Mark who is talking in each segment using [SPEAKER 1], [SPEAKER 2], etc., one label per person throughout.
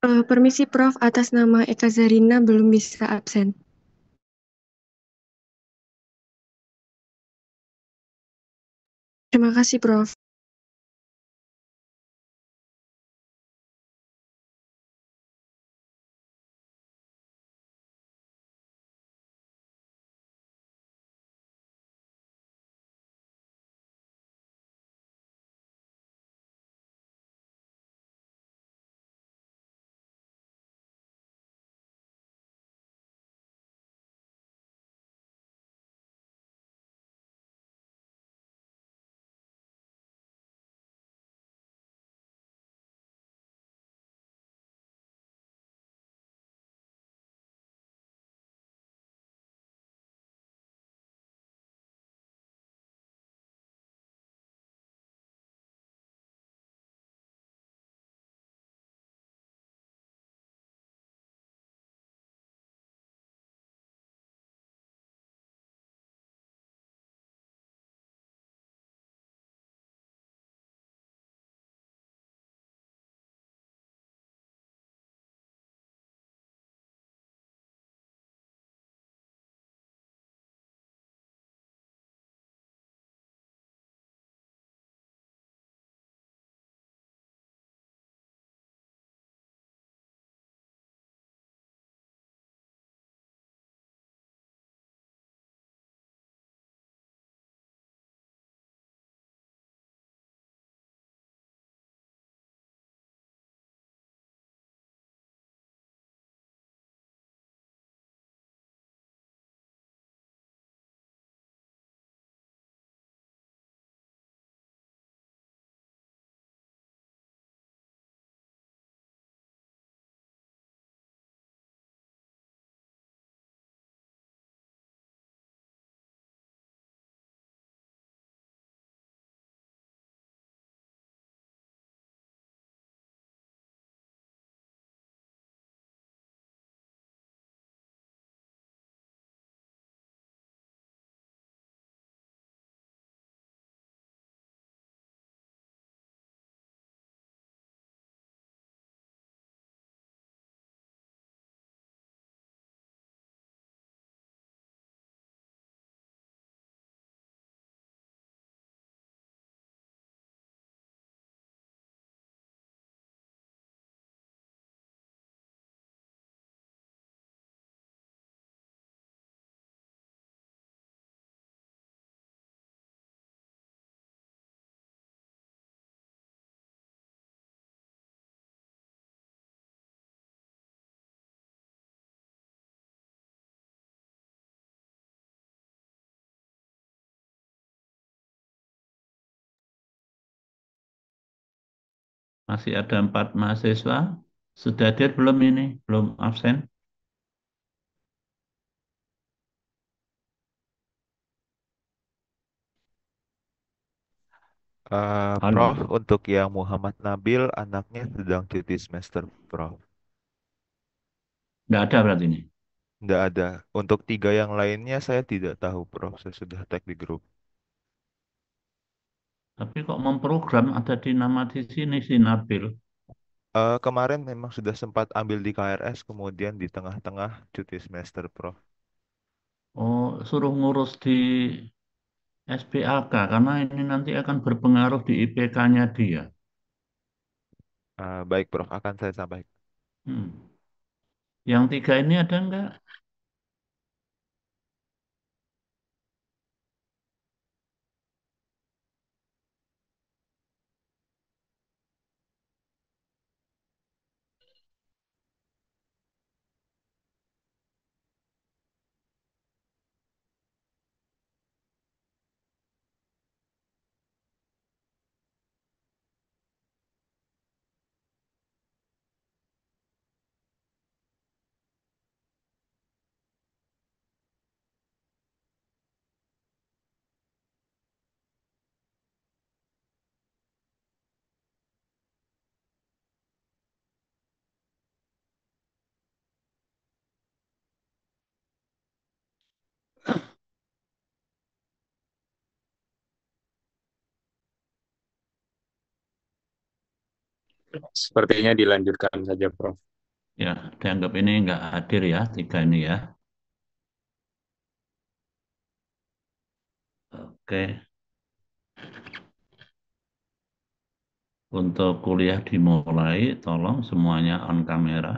[SPEAKER 1] Permisi Prof, atas nama Eka Zarina belum bisa absen. Terima kasih Prof.
[SPEAKER 2] Masih ada 4 mahasiswa. Sudah hadir belum ini? Belum absen?
[SPEAKER 3] Prof,
[SPEAKER 2] Halo.
[SPEAKER 3] untuk yang Muhammad Nabil, anaknya sedang cuti semester, Prof.
[SPEAKER 2] Nggak ada berarti ini.
[SPEAKER 3] Nggak ada. Untuk tiga yang lainnya saya tidak tahu, Prof. Saya sudah tag di grup.
[SPEAKER 2] Tapi kok memprogram ada di nama di sini si Nabil.
[SPEAKER 3] Kemarin memang sudah sempat ambil di KRS, kemudian di tengah-tengah cuti semester, Prof.
[SPEAKER 2] Oh, suruh ngurus di SPAK karena ini nanti akan berpengaruh di IPK-nya dia.
[SPEAKER 3] Baik, Prof. Akan saya sampaikan.
[SPEAKER 2] Hmm. Yang tiga ini ada nggak?
[SPEAKER 4] Sepertinya dilanjutkan saja, Prof.
[SPEAKER 2] Ya, dianggap ini nggak hadir ya, tiga ini ya. Oke, untuk kuliah dimulai, tolong semuanya on kamera.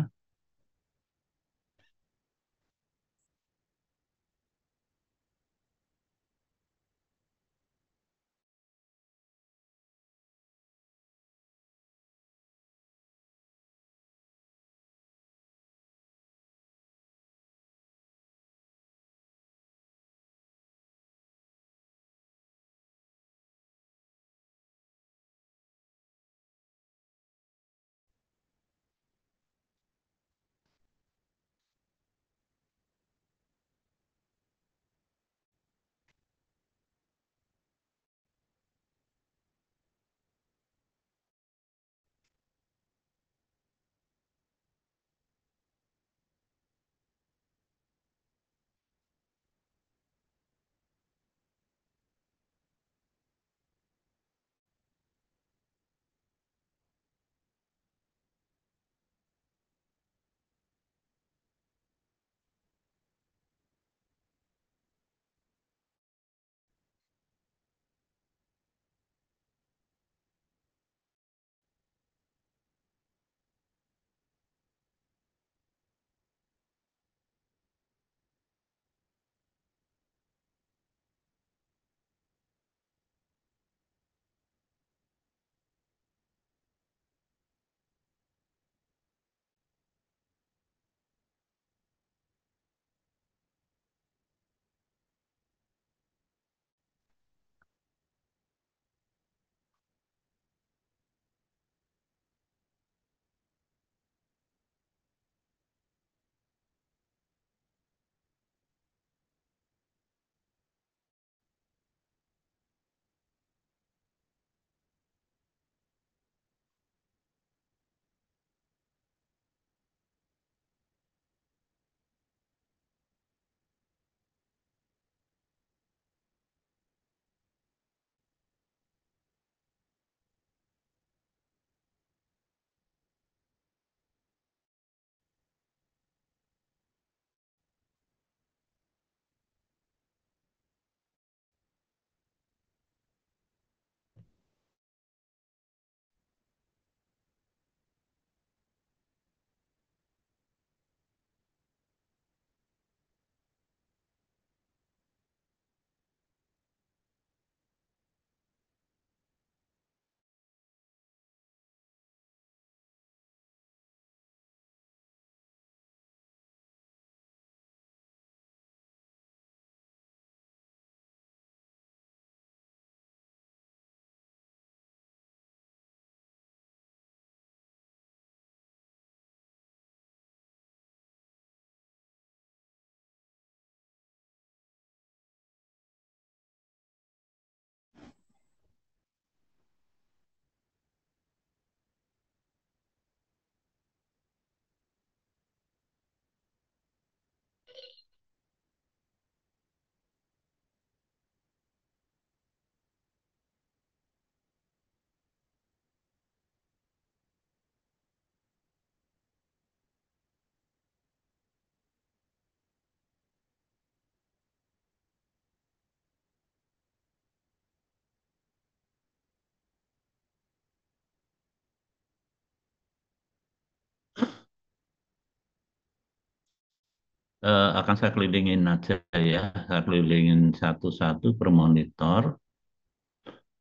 [SPEAKER 2] Akan saya kelilingin aja ya, saya kelilingin satu-satu per monitor.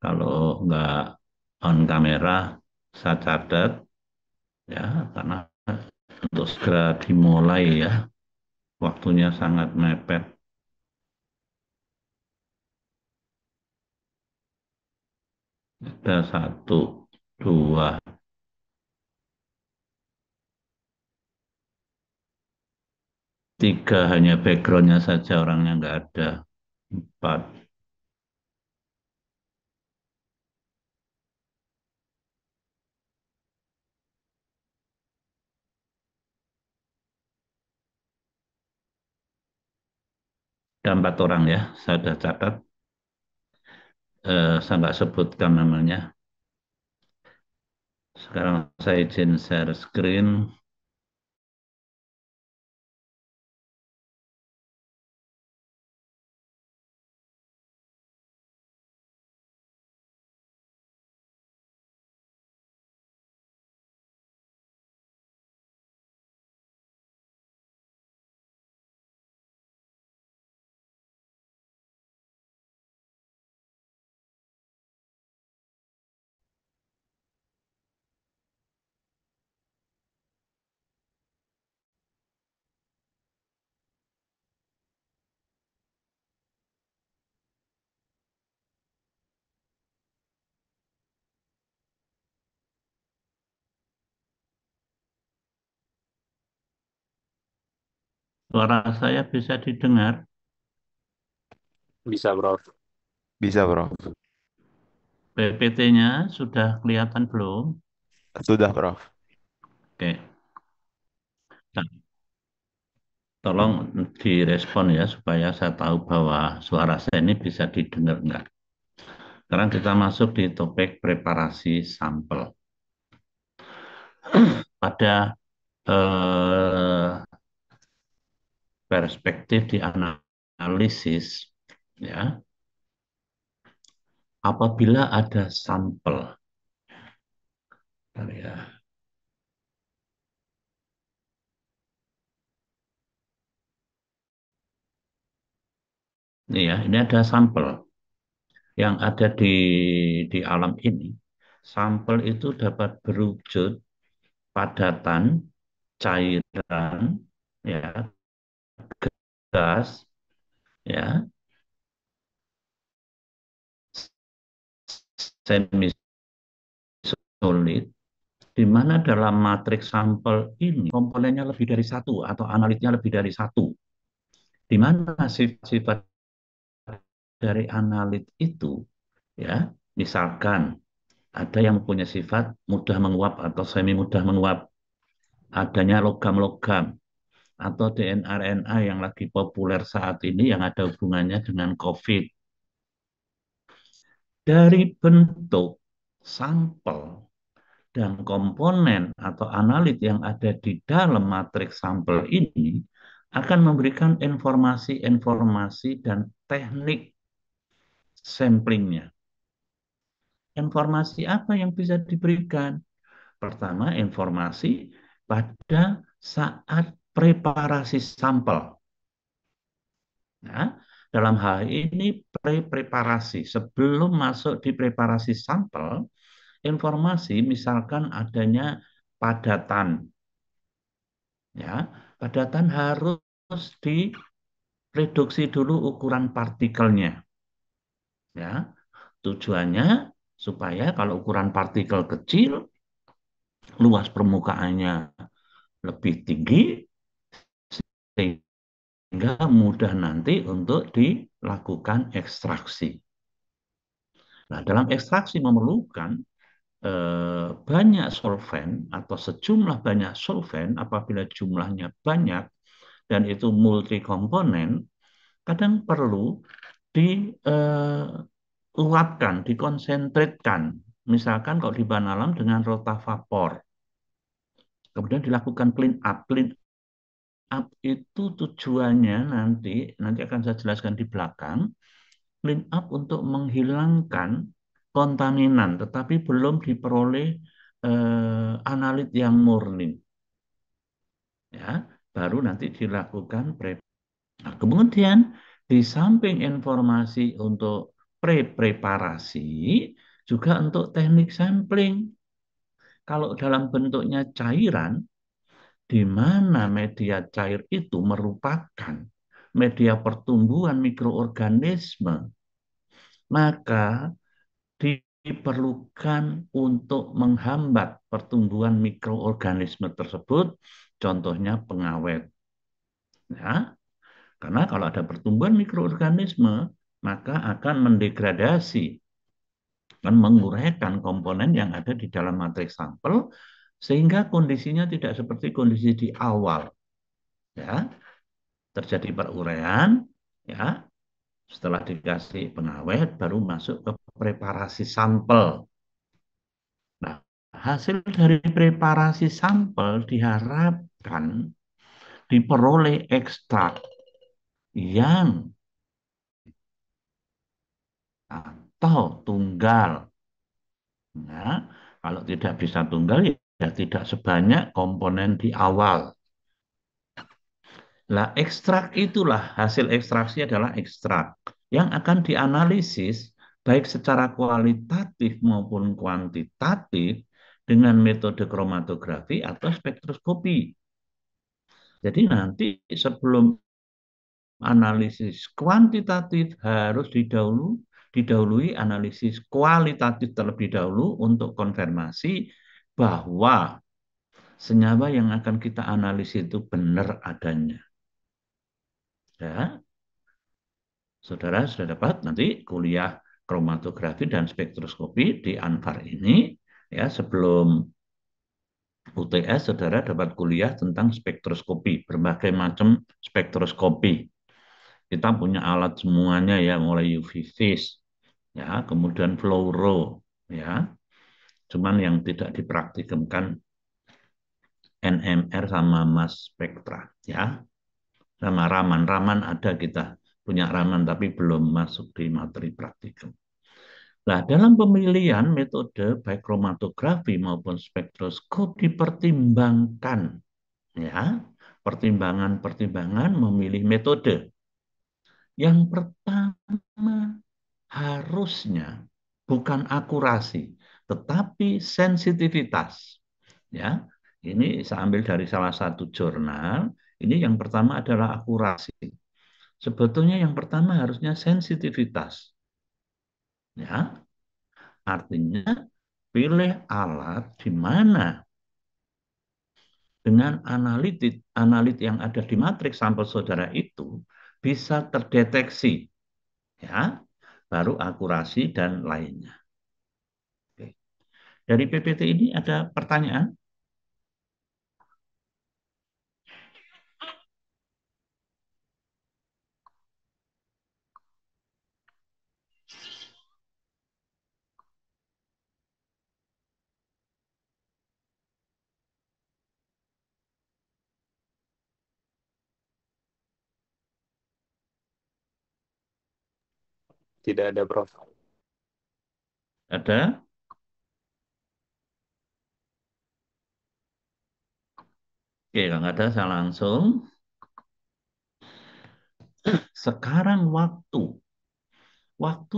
[SPEAKER 2] Kalau nggak on kamera, saya catat ya, karena untuk segera dimulai ya, waktunya sangat mepet. Ada satu, dua, tiga, hanya backgroundnya saja orangnya nggak ada. Empat, ada empat orang ya, saya sudah catat. Saya nggak sebutkan namanya. Sekarang saya izin share screen. Suara saya bisa didengar.
[SPEAKER 4] Bisa, Prof.
[SPEAKER 3] Bisa, Prof.
[SPEAKER 2] PPT-nya sudah kelihatan belum?
[SPEAKER 3] Sudah, Prof.
[SPEAKER 2] Oke. Nah, tolong direspon ya supaya saya tahu bahwa suara saya ini bisa didengar enggak. Sekarang kita masuk di topik preparasi sampel. Pada perspektif di analisis, ya, apabila ada sampel, ya, ini ada sampel yang ada di alam ini. Sampel itu dapat berwujud padatan, cairan, ya, gas, ya, semi solid, di mana dalam matriks sampel ini komponennya lebih dari satu atau analitnya lebih dari satu, di mana sifat-sifat dari analit itu, ya, misalkan ada yang mempunyai sifat mudah menguap atau semi mudah menguap, adanya logam-logam atau DNA-RNA yang lagi populer saat ini yang ada hubungannya dengan COVID. Dari bentuk sampel dan komponen atau analit yang ada di dalam matriks sampel ini akan memberikan informasi-informasi dan teknik samplingnya. Informasi apa yang bisa diberikan? Pertama, informasi pada saat preparasi sampel. Nah, dalam hal ini preparasi sebelum masuk di preparasi sampel, informasi misalkan adanya padatan, ya, padatan harus direduksi dulu ukuran partikelnya, ya, tujuannya supaya kalau ukuran partikel kecil, luas permukaannya lebih tinggi, sehingga mudah nanti untuk dilakukan ekstraksi. Nah, dalam ekstraksi memerlukan banyak solvent atau sejumlah banyak solvent. Apabila jumlahnya banyak dan itu multi komponen, kadang perlu diuapkan, dikonsentratkan. Misalkan kalau di bahan alam dengan rotavapor, kemudian dilakukan clean up. Clean up itu tujuannya nanti akan saya jelaskan di belakang. Clean up untuk menghilangkan kontaminan, tetapi belum diperoleh analit yang murni. Ya, baru nanti dilakukan Nah, kemudian di samping informasi untuk preparasi, juga untuk teknik sampling. Kalau dalam bentuknya cairan, di mana media cair itu merupakan media pertumbuhan mikroorganisme, maka diperlukan untuk menghambat pertumbuhan mikroorganisme tersebut, contohnya pengawet. Ya, karena kalau ada pertumbuhan mikroorganisme, maka akan mendegradasi, akan menguraikan komponen yang ada di dalam matriks sampel, sehingga kondisinya tidak seperti kondisi di awal. Ya, terjadi peruraian, ya, setelah dikasih pengawet, baru masuk ke preparasi sampel. Nah, hasil dari preparasi sampel diharapkan diperoleh ekstrak yang atau tunggal. Nah, kalau tidak bisa tunggal ya tidak sebanyak komponen di awal. Nah, ekstrak itulah hasil ekstraksi adalah ekstrak yang akan dianalisis baik secara kualitatif maupun kuantitatif dengan metode kromatografi atau spektroskopi. Jadi nanti sebelum analisis kuantitatif harus didahului analisis kualitatif terlebih dahulu untuk konfirmasi bahwa senyawa yang akan kita analisis itu benar adanya. Ya, saudara sudah dapat nanti kuliah kromatografi dan spektroskopi di Anfar ini. Ya, sebelum UTS, saudara dapat kuliah tentang spektroskopi, berbagai macam spektroskopi. Kita punya alat semuanya ya, mulai UV vis, ya, kemudian fluoro, ya. Cuman yang tidak dipraktikumkan NMR sama mass spektra, ya. Sama Raman. Raman ada kita punya Raman tapi belum masuk di materi praktikum. Nah, dalam pemilihan metode baik kromatografi maupun spektroskop dipertimbangkan, ya, pertimbangan-pertimbangan memilih metode. Yang pertama harusnya bukan akurasi, tetapi sensitivitas. Ya, ini saya ambil dari salah satu jurnal. Ini yang pertama adalah akurasi. Sebetulnya yang pertama harusnya sensitivitas. Ya, artinya pilih alat di mana dengan analit yang ada di matriks sampel saudara itu bisa terdeteksi, ya, baru akurasi dan lainnya. Oke. Dari PPT ini ada pertanyaan?
[SPEAKER 4] Tidak ada, Prof.
[SPEAKER 2] Ada? Oke, kalau nggak ada saya langsung. Sekarang waktu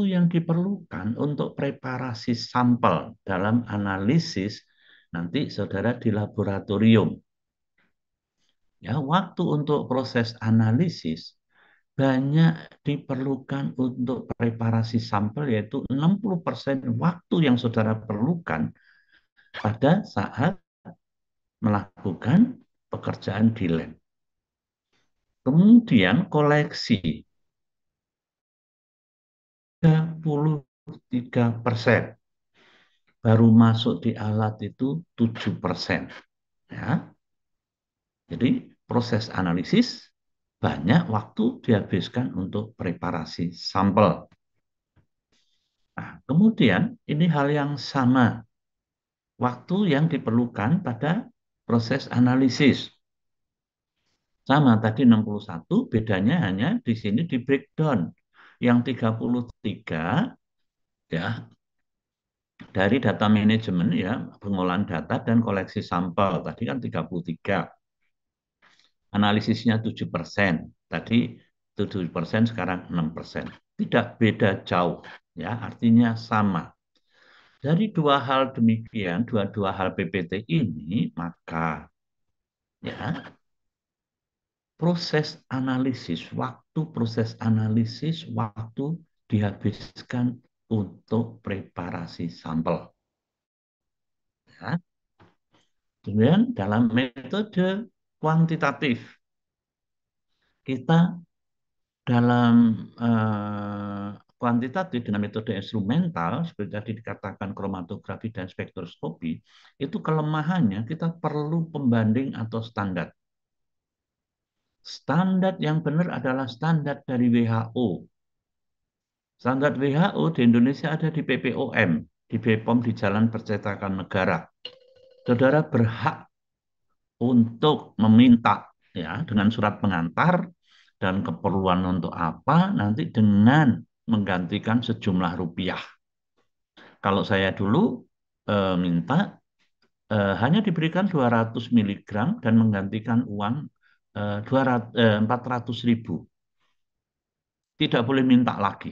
[SPEAKER 2] yang diperlukan untuk preparasi sampel dalam analisis nanti saudara di laboratorium. Ya, waktu untuk proses analisis banyak diperlukan untuk preparasi sampel, yaitu 60% waktu yang saudara perlukan pada saat melakukan pekerjaan di lab. Kemudian koleksi 33%, baru masuk di alat itu 7%. Ya. Jadi proses analisis banyak waktu dihabiskan untuk preparasi sampel. Nah, kemudian ini hal yang sama, waktu yang diperlukan pada proses analisis. Sama tadi 61, bedanya hanya di sini di breakdown. Yang 33 ya dari data manajemen, ya, pengolahan data dan koleksi sampel. Tadi kan 33. Analisisnya 7%. Tadi 7%, sekarang 6%. Tidak beda jauh, ya, artinya sama. Dari dua hal demikian, dua hal PPT ini, maka ya proses analisis, waktu dihabiskan untuk preparasi sampel. Ya. Kemudian dalam metode kuantitatif, kita dalam kuantitatif dengan metode instrumental, seperti tadi dikatakan kromatografi dan spektroskopi, itu kelemahannya kita perlu pembanding atau standar. Standar yang benar adalah standar dari WHO. Standar WHO di Indonesia ada di PPOM, di BPOM, di Jalan Percetakan Negara. Saudara berhak untuk meminta, ya, dengan surat pengantar dan keperluan untuk apa nanti dengan menggantikan sejumlah rupiah. Kalau saya dulu minta hanya diberikan 200 miligram dan menggantikan uang 400.000. Tidak boleh minta lagi.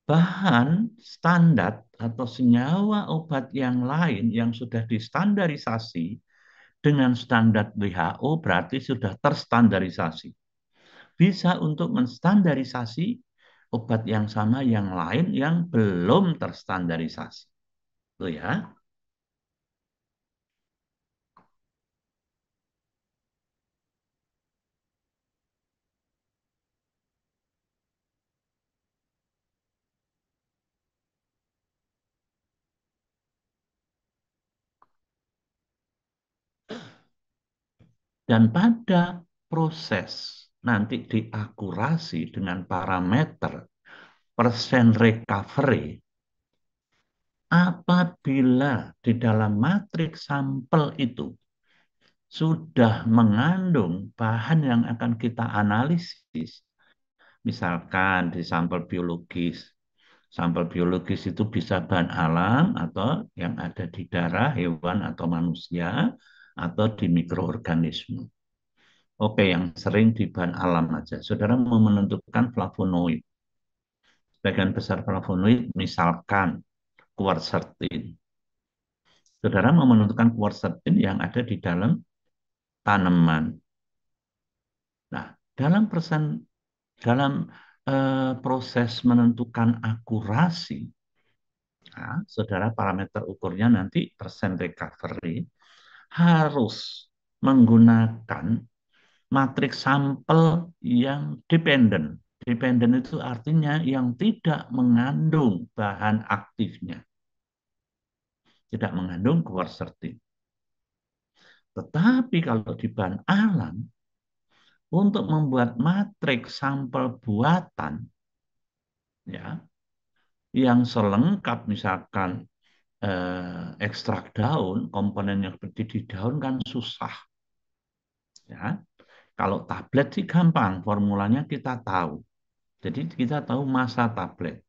[SPEAKER 2] Bahan standar atau senyawa obat yang lain yang sudah distandarisasi dengan standar WHO berarti sudah terstandarisasi. Bisa untuk menstandarisasi obat yang sama yang lain yang belum terstandarisasi. Itu ya. Dan pada proses nanti diakurasi dengan parameter persen recovery, apabila di dalam matriks sampel itu sudah mengandung bahan yang akan kita analisis, misalkan di sampel biologis. Sampel biologis itu bisa bahan alam atau yang ada di darah hewan atau manusia atau di mikroorganisme. Oke, yang sering di bahan alam aja. Saudara mau menentukan flavonoid. Sebagian besar flavonoid misalkan quercetin. Saudara mau menentukan quercetin yang ada di dalam tanaman. Nah, dalam proses menentukan akurasi, nah, saudara parameter ukurnya nanti persen recovery harus menggunakan matriks sampel yang dependen. Dependen itu artinya yang tidak mengandung bahan aktifnya, tidak mengandung quercetin. Tetapi kalau di bahan alam, untuk membuat matriks sampel buatan, ya, yang selengkap misalkan ekstrak daun, komponen yang seperti di daun kan susah. Ya, kalau tablet sih gampang, formulanya kita tahu. Jadi kita tahu massa tablet.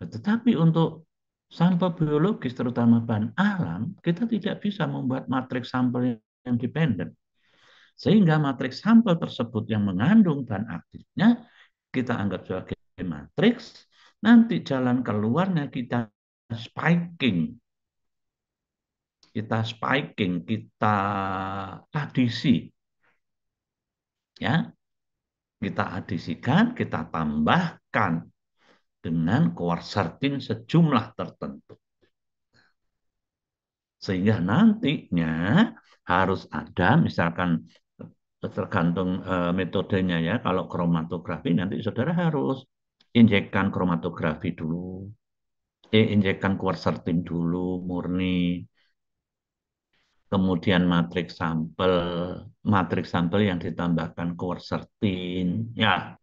[SPEAKER 2] Tetapi untuk sampel biologis, terutama bahan alam, kita tidak bisa membuat matriks sampel yang dependen. Sehingga matriks sampel tersebut yang mengandung bahan aktifnya, kita anggap sebagai matriks, nanti jalan keluarnya kita spiking, kita adisi, ya, kita adisikan, kita tambahkan dengan quercetin sejumlah tertentu. Sehingga nantinya harus ada, misalkan tergantung metodenya ya, kalau kromatografi nanti saudara harus injekkan kromatografi dulu, injekkan quercetin dulu murni, kemudian matriks sampel yang ditambahkan quercetin, ya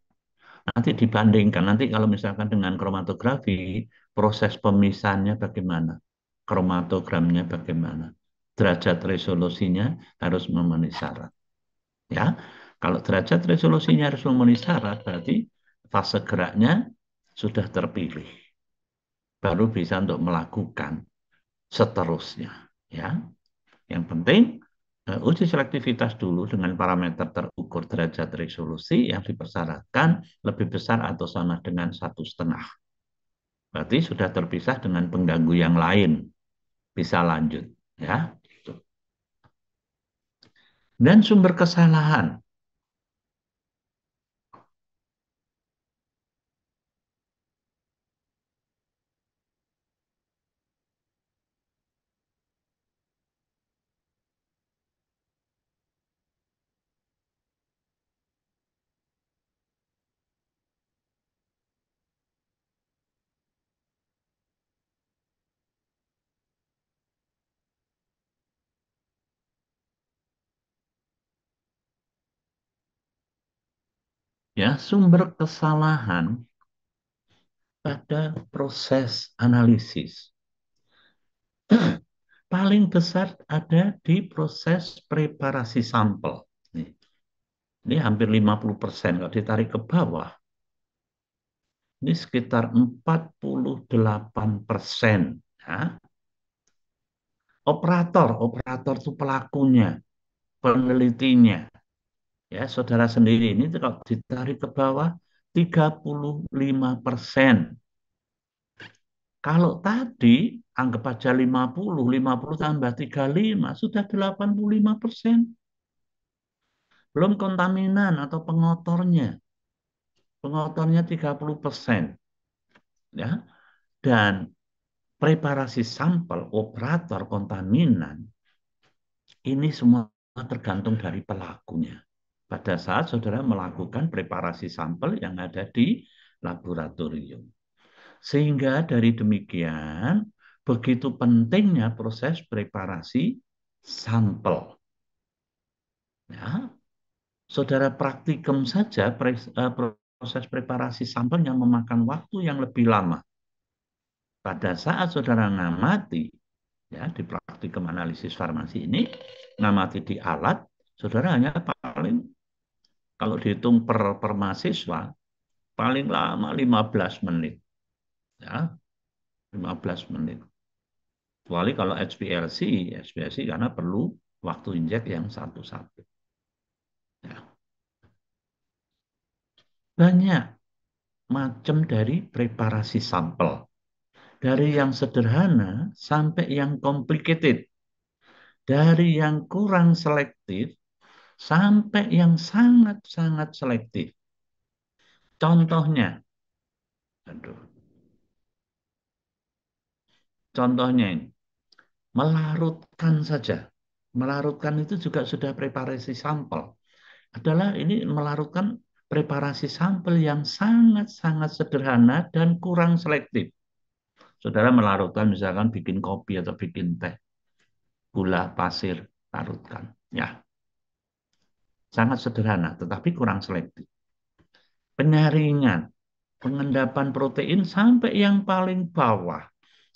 [SPEAKER 2] nanti dibandingkan. Nanti kalau misalkan dengan kromatografi, proses pemisahannya bagaimana? Kromatogramnya bagaimana? Derajat resolusinya harus memenuhi syarat. Ya, kalau derajat resolusinya harus memenuhi syarat, berarti fase geraknya sudah terpilih. Baru bisa untuk melakukan seterusnya. Ya, yang penting uji selektivitas dulu dengan parameter terukur derajat resolusi yang dipersyaratkan lebih besar atau sama dengan 1,5. Berarti sudah terpisah dengan pengganggu yang lain. Bisa lanjut. Ya. Dan sumber kesalahan. Ya, sumber kesalahan pada proses analisis. Paling besar ada di proses preparasi sampel. Ini hampir 50%. Kalau ditarik ke bawah, ini sekitar 48%. Ya. Operator itu pelakunya, penelitinya. Ya, saudara sendiri ini kalau ditarik ke bawah 35%. Kalau tadi anggap aja 50 tambah 35 sudah 85%. Belum kontaminan atau pengotornya. Pengotornya 30%. Ya. Dan preparasi sampel, operator, kontaminan, ini semua tergantung dari pelakunya. Pada saat saudara melakukan preparasi sampel yang ada di laboratorium. Sehingga dari demikian, begitu pentingnya proses preparasi sampel. Ya, saudara praktikum saja proses preparasi sampel yang memakan waktu yang lebih lama. Pada saat saudara ngamati, ya di praktikum analisis farmasi ini, ngamati di alat, saudara hanya paling, kalau dihitung per mahasiswa, paling lama 15 menit. Ya, 15 menit. Kecuali kalau HPLC karena perlu waktu injek yang satu-satu. Ya. Banyak macam dari preparasi sampel. Dari yang sederhana sampai yang complicated. Dari yang kurang selektif sampai yang sangat-sangat selektif. Contohnya, contohnya ini, melarutkan saja. Melarutkan itu juga sudah preparasi sampel. Adalah ini melarutkan preparasi sampel yang sangat-sangat sederhana dan kurang selektif. Saudara melarutkan misalkan bikin kopi atau bikin teh, gula, pasir, larutkan. Ya, sangat sederhana tetapi kurang selektif. Penyaringan, pengendapan protein sampai yang paling bawah,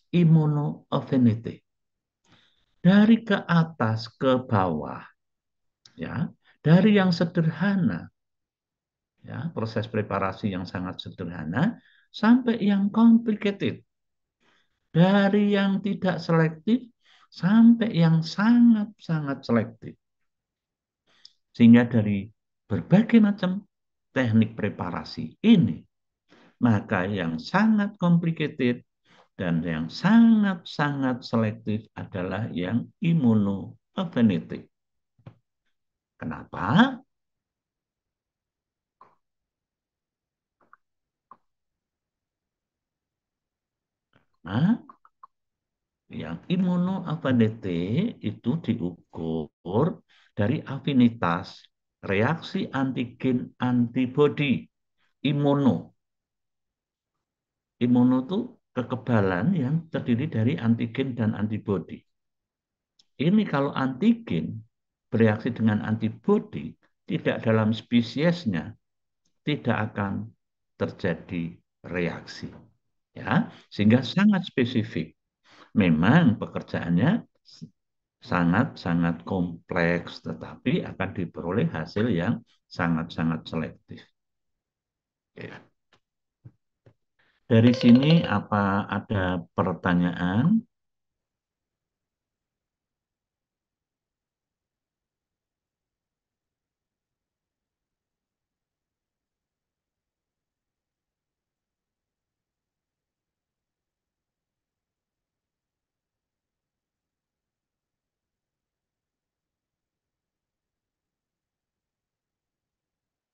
[SPEAKER 2] immunoaffinity. Dari ke atas ke bawah, ya, dari yang sederhana, ya, proses preparasi yang sangat sederhana sampai yang complicated. Dari yang tidak selektif sampai yang sangat-sangat selektif. Sehingga dari berbagai macam teknik preparasi ini, maka yang sangat complicated dan yang sangat-sangat selektif adalah yang immunoaffinity. Kenapa? Nah, yang immunoaffinity itu diukur dari afinitas reaksi antigen antibody. Imuno itu kekebalan yang terdiri dari antigen dan antibody. Ini kalau antigen bereaksi dengan antibody, tidak dalam spesiesnya, tidak akan terjadi reaksi. Ya, sehingga sangat spesifik. Memang pekerjaannya sangat-sangat kompleks, tetapi akan diperoleh hasil yang sangat-sangat selektif. Ya. Dari sini apa ada pertanyaan?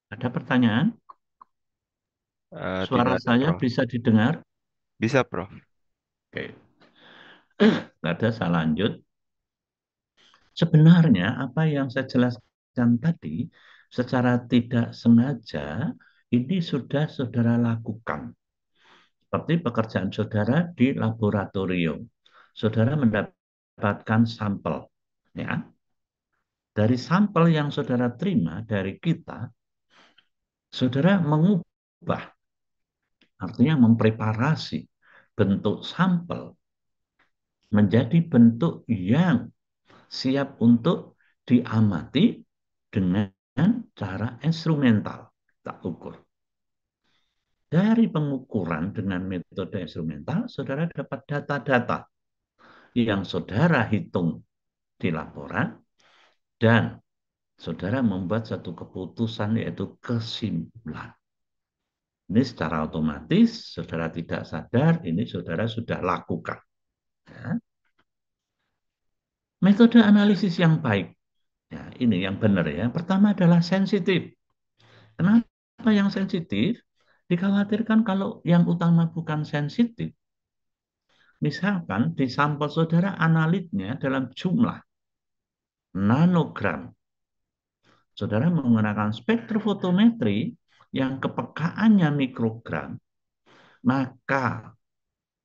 [SPEAKER 2] Ada pertanyaan?
[SPEAKER 3] Tidak
[SPEAKER 2] Suara
[SPEAKER 3] ada,
[SPEAKER 2] saya
[SPEAKER 3] Prof.
[SPEAKER 2] bisa didengar?
[SPEAKER 3] Bisa, Prof.
[SPEAKER 2] Oke. Tidak ada, saya lanjut. Sebenarnya apa yang saya jelaskan tadi secara tidak sengaja ini sudah saudara lakukan. Seperti pekerjaan saudara di laboratorium. Saudara mendapatkan sampel. Ya. Dari sampel yang saudara terima dari kita, saudara mengubah, artinya mempreparasi bentuk sampel menjadi bentuk yang siap untuk diamati dengan cara instrumental, tak ukur. Dari pengukuran dengan metode instrumental, saudara dapat data-data yang saudara hitung di laporan dan saudara membuat satu keputusan yaitu kesimpulan. Ini secara otomatis, saudara tidak sadar, ini saudara sudah lakukan. Ya. Metode analisis yang baik, ya, ini yang benar ya. Pertama adalah sensitif. Kenapa yang sensitif? Dikhawatirkan kalau yang utama bukan sensitif, misalkan di sampel saudara analitnya dalam jumlah nanogram. Saudara menggunakan spektrofotometri yang kepekaannya mikrogram, maka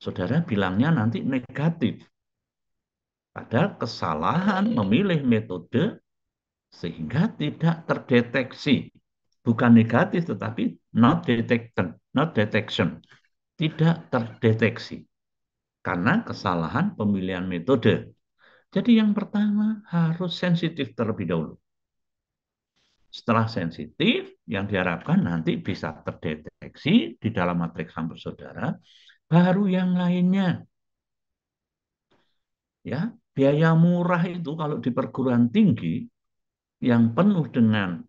[SPEAKER 2] saudara bilangnya nanti negatif. Padahal kesalahan memilih metode sehingga tidak terdeteksi. Bukan negatif, tetapi not detection, tidak terdeteksi karena kesalahan pemilihan metode. Jadi yang pertama harus sensitif terlebih dahulu. Setelah sensitif, yang diharapkan nanti bisa terdeteksi di dalam matriks sampel saudara, baru yang lainnya. Ya, biaya murah itu kalau di perguruan tinggi yang penuh dengan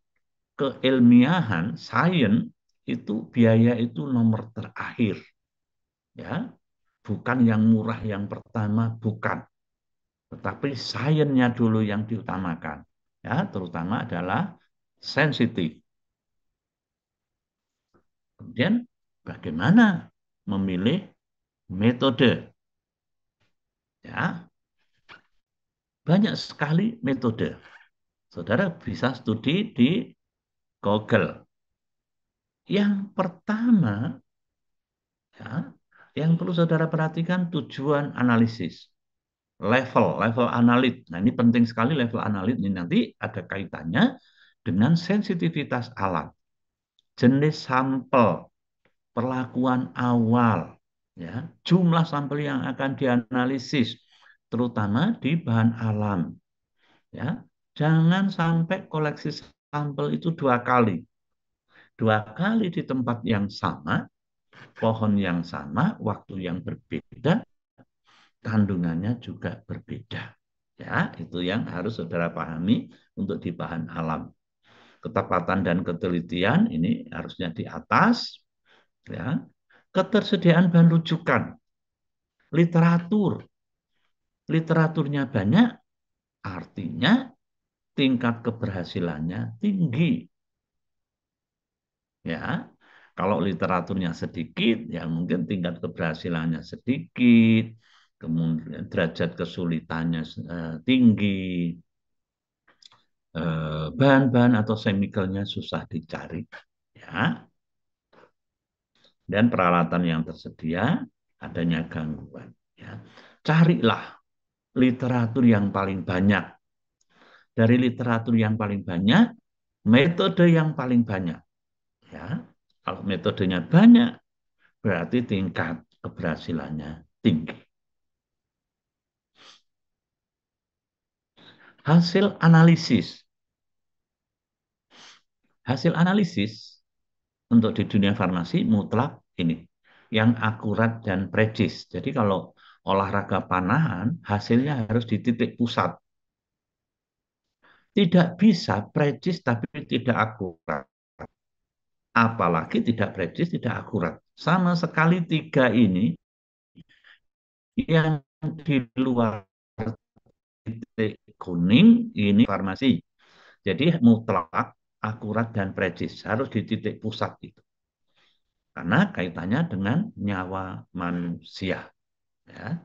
[SPEAKER 2] keilmiahan, sains, itu biaya itu nomor terakhir. Ya, bukan yang murah yang pertama, bukan. Tetapi sainsnya dulu yang diutamakan. Ya, terutama adalah sensitif. Kemudian bagaimana memilih metode? Ya, banyak sekali metode. Saudara bisa studi di Google. Yang pertama, ya, yang perlu saudara perhatikan tujuan analisis. Level analit. Nah, ini penting sekali level analit ini nanti ada kaitannya dengan sensitivitas alat, jenis sampel, perlakuan awal, ya, jumlah sampel yang akan dianalisis, terutama di bahan alam. Ya, jangan sampai koleksi sampel itu dua kali di tempat yang sama, pohon yang sama, waktu yang berbeda, kandungannya juga berbeda. Ya, itu yang harus saudara pahami untuk di bahan alam. Ketepatan dan ketelitian ini harusnya di atas. Ya, ketersediaan bahan rujukan, literaturnya banyak, artinya tingkat keberhasilannya tinggi. Ya, kalau literaturnya sedikit, ya mungkin tingkat keberhasilannya sedikit, kemudian derajat kesulitannya tinggi, bahan-bahan atau chemicalnya susah dicari. Ya, dan peralatan yang tersedia adanya gangguan. Ya. Carilah literatur yang paling banyak. Dari literatur yang paling banyak, metode yang paling banyak. Ya. Kalau metodenya banyak, berarti tingkat keberhasilannya tinggi. Hasil analisis. Hasil analisis untuk di dunia farmasi mutlak ini yang akurat dan precis. Jadi kalau olahraga panahan hasilnya harus di titik pusat. Tidak bisa precis tapi tidak akurat. Apalagi tidak precis, tidak akurat. Sama sekali tiga ini yang di luar titik kuning ini farmasi. Jadi mutlak, akurat dan precis harus di titik pusat itu. Karena kaitannya dengan nyawa manusia. Ya.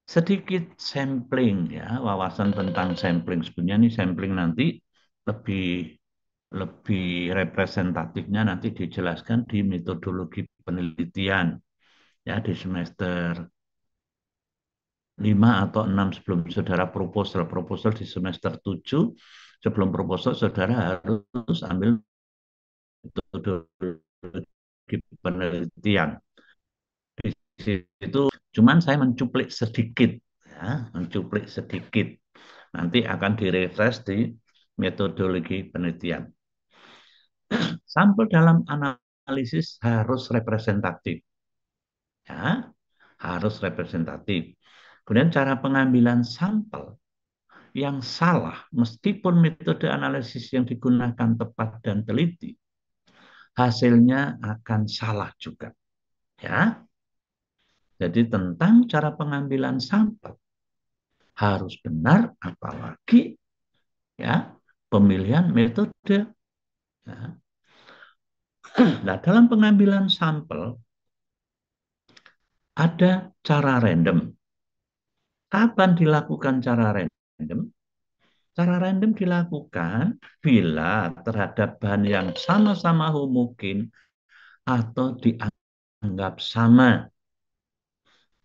[SPEAKER 2] Sedikit sampling ya, wawasan tentang sampling. Sebenarnya ini sampling nanti lebih lebih representatifnya nanti dijelaskan di metodologi penelitian ya di semester 5 atau 6 sebelum saudara proposal di semester 7 sebelum proposal saudara harus ambil metodologi penelitian. Di situ cuman saya mencuplik sedikit ya, mencuplik sedikit. Nanti akan direfresh di metodologi penelitian. Sampel dalam analisis harus representatif. Ya, harus representatif. Kemudian cara pengambilan sampel yang salah, meskipun metode analisis yang digunakan tepat dan teliti, hasilnya akan salah juga. Ya, jadi tentang cara pengambilan sampel harus benar, apalagi ya pemilihan metode. Ya. Nah, dalam pengambilan sampel ada cara random. Kapan dilakukan cara random? Cara random dilakukan bila terhadap bahan yang sama-sama homogen atau dianggap sama.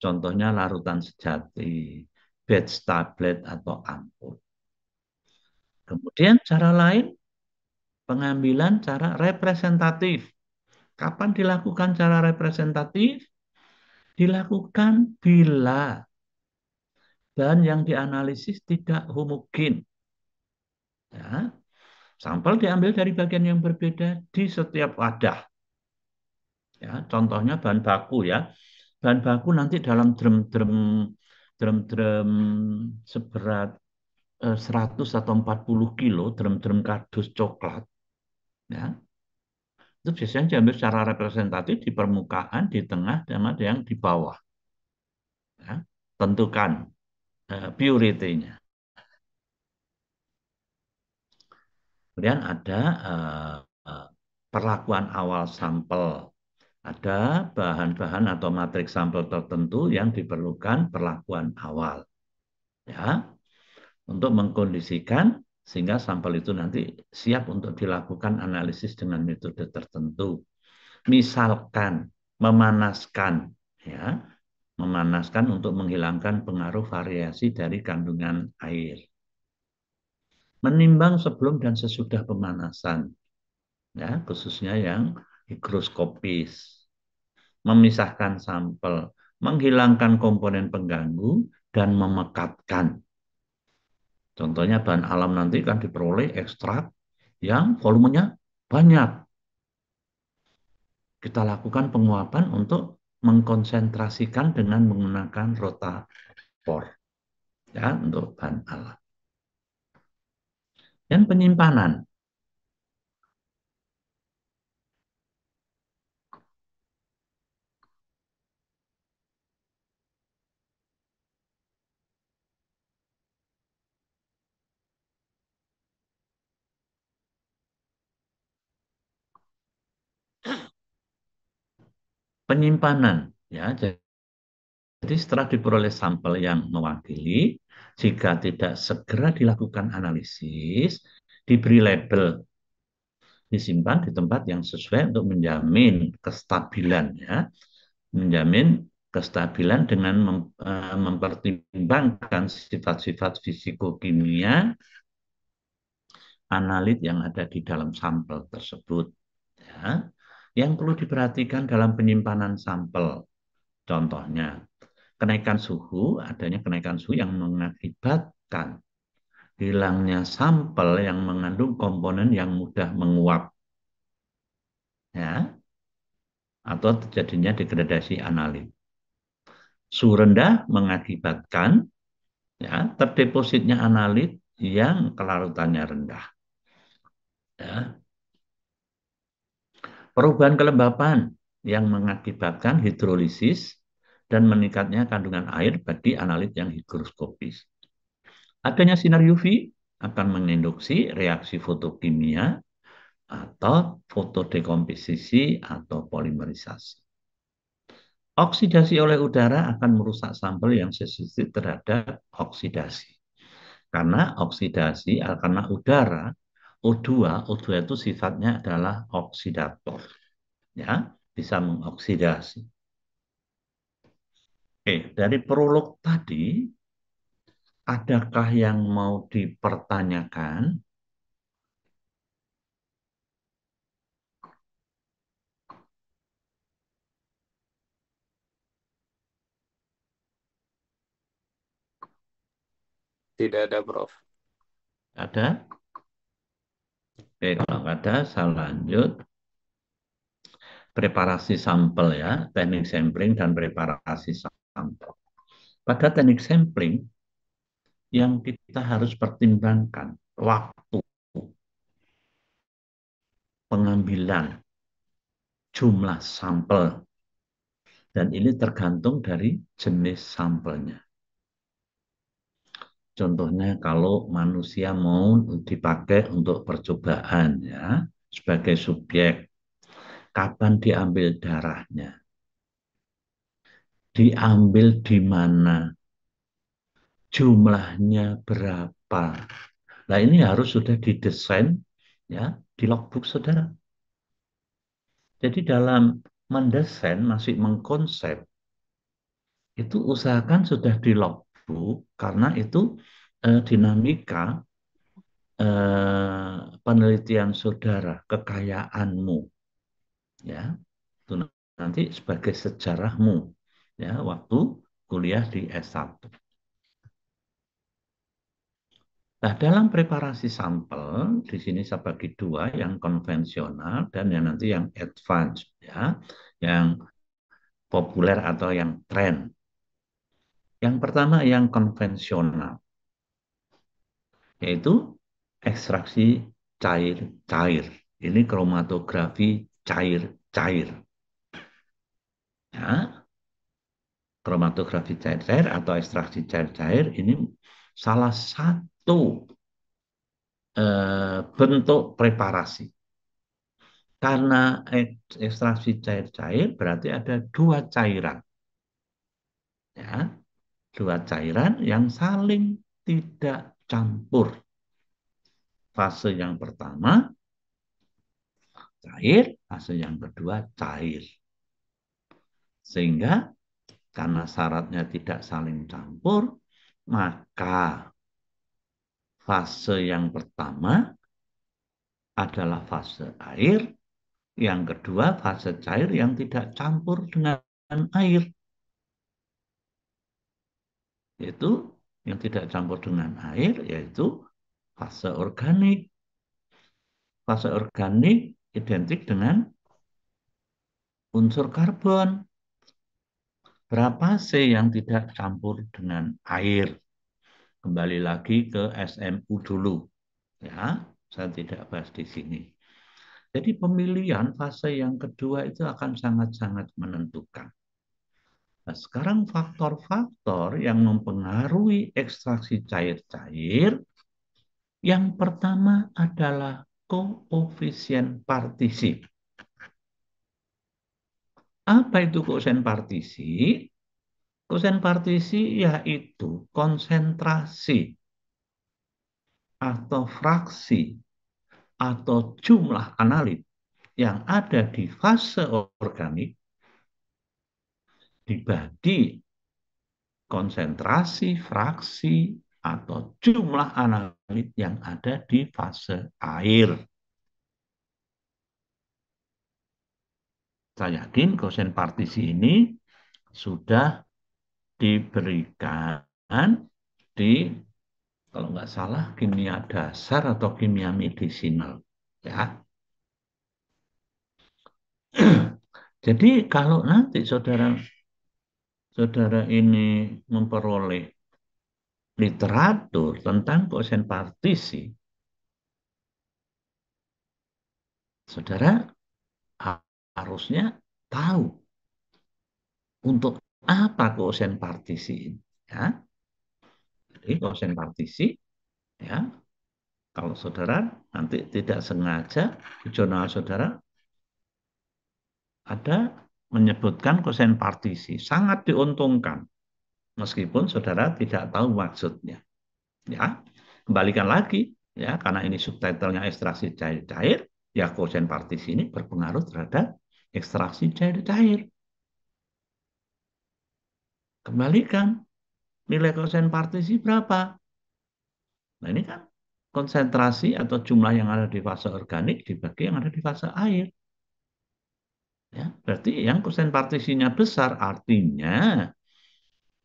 [SPEAKER 2] Contohnya larutan sejati, batch tablet atau ampul. Kemudian cara lain, pengambilan cara representatif. Kapan dilakukan cara representatif? Dilakukan bila bahan yang dianalisis tidak homogen. Ya, sampel diambil dari bagian yang berbeda di setiap wadah. Ya, contohnya bahan baku ya. Bahan baku nanti dalam drum-drum seberat 100 atau 40 kilo, drum-drum kardus coklat. Ya, itu biasanya diambil secara representatif di permukaan, di tengah, dan ada yang di bawah. Ya, tentukan purity-nya. Kemudian ada perlakuan awal sampel. Ada bahan-bahan atau matriks sampel tertentu yang diperlukan perlakuan awal. Ya, untuk mengkondisikan sehingga sampel itu nanti siap untuk dilakukan analisis dengan metode tertentu. Misalkan memanaskan, ya, memanaskan untuk menghilangkan pengaruh variasi dari kandungan air. Menimbang sebelum dan sesudah pemanasan, ya, khususnya yang higroskopis. Memisahkan sampel, menghilangkan komponen pengganggu, dan memekatkan. Contohnya bahan alam nanti kan diperoleh ekstrak yang volumenya banyak. Kita lakukan penguapan untuk mengkonsentrasikan dengan menggunakan rotafor, ya, untuk bahan alam. Dan penyimpanan. Penyimpanan, ya, jadi setelah diperoleh sampel yang mewakili, jika tidak segera dilakukan analisis, diberi label, disimpan di tempat yang sesuai untuk menjamin kestabilan, ya, menjamin kestabilan dengan mempertimbangkan sifat-sifat fisikokimia analit yang ada di dalam sampel tersebut. Ya. Yang perlu diperhatikan dalam penyimpanan sampel, contohnya kenaikan suhu, adanya kenaikan suhu yang mengakibatkan hilangnya sampel yang mengandung komponen yang mudah menguap, ya, atau terjadinya degradasi analit. Suhu rendah mengakibatkan, ya, terdepositnya analit yang kelarutannya rendah. Ya. Perubahan kelembapan yang mengakibatkan hidrolisis dan meningkatnya kandungan air bagi analit yang higroskopis. Adanya sinar UV akan menginduksi reaksi fotokimia atau fotodekomposisi atau polimerisasi. Oksidasi oleh udara akan merusak sampel yang sensitif terhadap oksidasi. Karena oksidasi, karena udara, O2 itu sifatnya adalah oksidator. Ya, bisa mengoksidasi. Oke, dari prolog tadi, adakah yang mau dipertanyakan?
[SPEAKER 4] Tidak ada, Prof.
[SPEAKER 2] Ada? Oke, kalau nggak ada, saya lanjut. Preparasi sampel, ya, teknik sampling dan preparasi sampel. Pada teknik sampling, yang kita harus pertimbangkan waktu pengambilan, jumlah sampel, dan ini tergantung dari jenis sampelnya. Contohnya kalau manusia mau dipakai untuk percobaan, ya, sebagai subjek, kapan diambil darahnya, diambil di mana, jumlahnya berapa. Nah, ini harus sudah didesain, ya, di logbook saudara. Jadi dalam mendesain, masih mengkonsep, itu usahakan sudah di logbook, karena itu dinamika penelitian saudara, kekayaanmu, ya, itu nanti sebagai sejarahmu, ya, waktu kuliah di S1. Nah, dalam preparasi sampel, di sini saya bagi dua, yang konvensional dan yang nanti yang advance, ya, yang populer atau yang tren. Yang pertama yang konvensional, yaitu ekstraksi cair-cair. Ini kromatografi cair-cair. Ya, kromatografi cair-cair atau ekstraksi cair-cair ini salah satu bentuk preparasi. Karena ekstraksi cair-cair berarti ada dua cairan. Ya, dua cairan yang saling tidak campur. Fase yang pertama cair, fase yang kedua cair. Sehingga karena syaratnya tidak saling campur, maka fase yang pertama adalah fase air, yang kedua fase cair yang tidak campur dengan air. Yaitu yang tidak campur dengan air, yaitu fase organik. Fase organik identik dengan unsur karbon. Berapa C yang tidak campur dengan air? Kembali lagi ke SMU dulu. Ya, saya tidak bahas di sini. Jadi pemilihan fase yang kedua itu akan sangat-sangat menentukan. Nah, sekarang faktor-faktor yang mempengaruhi ekstraksi cair-cair, yang pertama adalah koefisien partisi. Apa itu koefisien partisi? Koefisien partisi yaitu konsentrasi atau fraksi atau jumlah analit yang ada di fase organik dibagi konsentrasi, fraksi, atau jumlah analit yang ada di fase air. Saya yakin koefisien partisi ini sudah diberikan di, kalau nggak salah, kimia dasar atau kimia medisinal. Ya. Jadi kalau nanti saudara ini memperoleh literatur tentang koefisien partisi, saudara harusnya tahu untuk apa koefisien partisi ini. Ya. Jadi koefisien partisi, ya, kalau saudara nanti tidak sengaja di jurnal saudara ada menyebutkan koefisien partisi, sangat diuntungkan meskipun saudara tidak tahu maksudnya. Ya, kembalikan lagi, ya, karena ini subtitlenya ekstraksi cair-cair, ya koefisien partisi ini berpengaruh terhadap ekstraksi cair-cair. Kembalikan nilai koefisien partisi berapa. Nah, ini kan konsentrasi atau jumlah yang ada di fase organik dibagi yang ada di fase air. Ya, berarti yang koefisien partisinya besar artinya,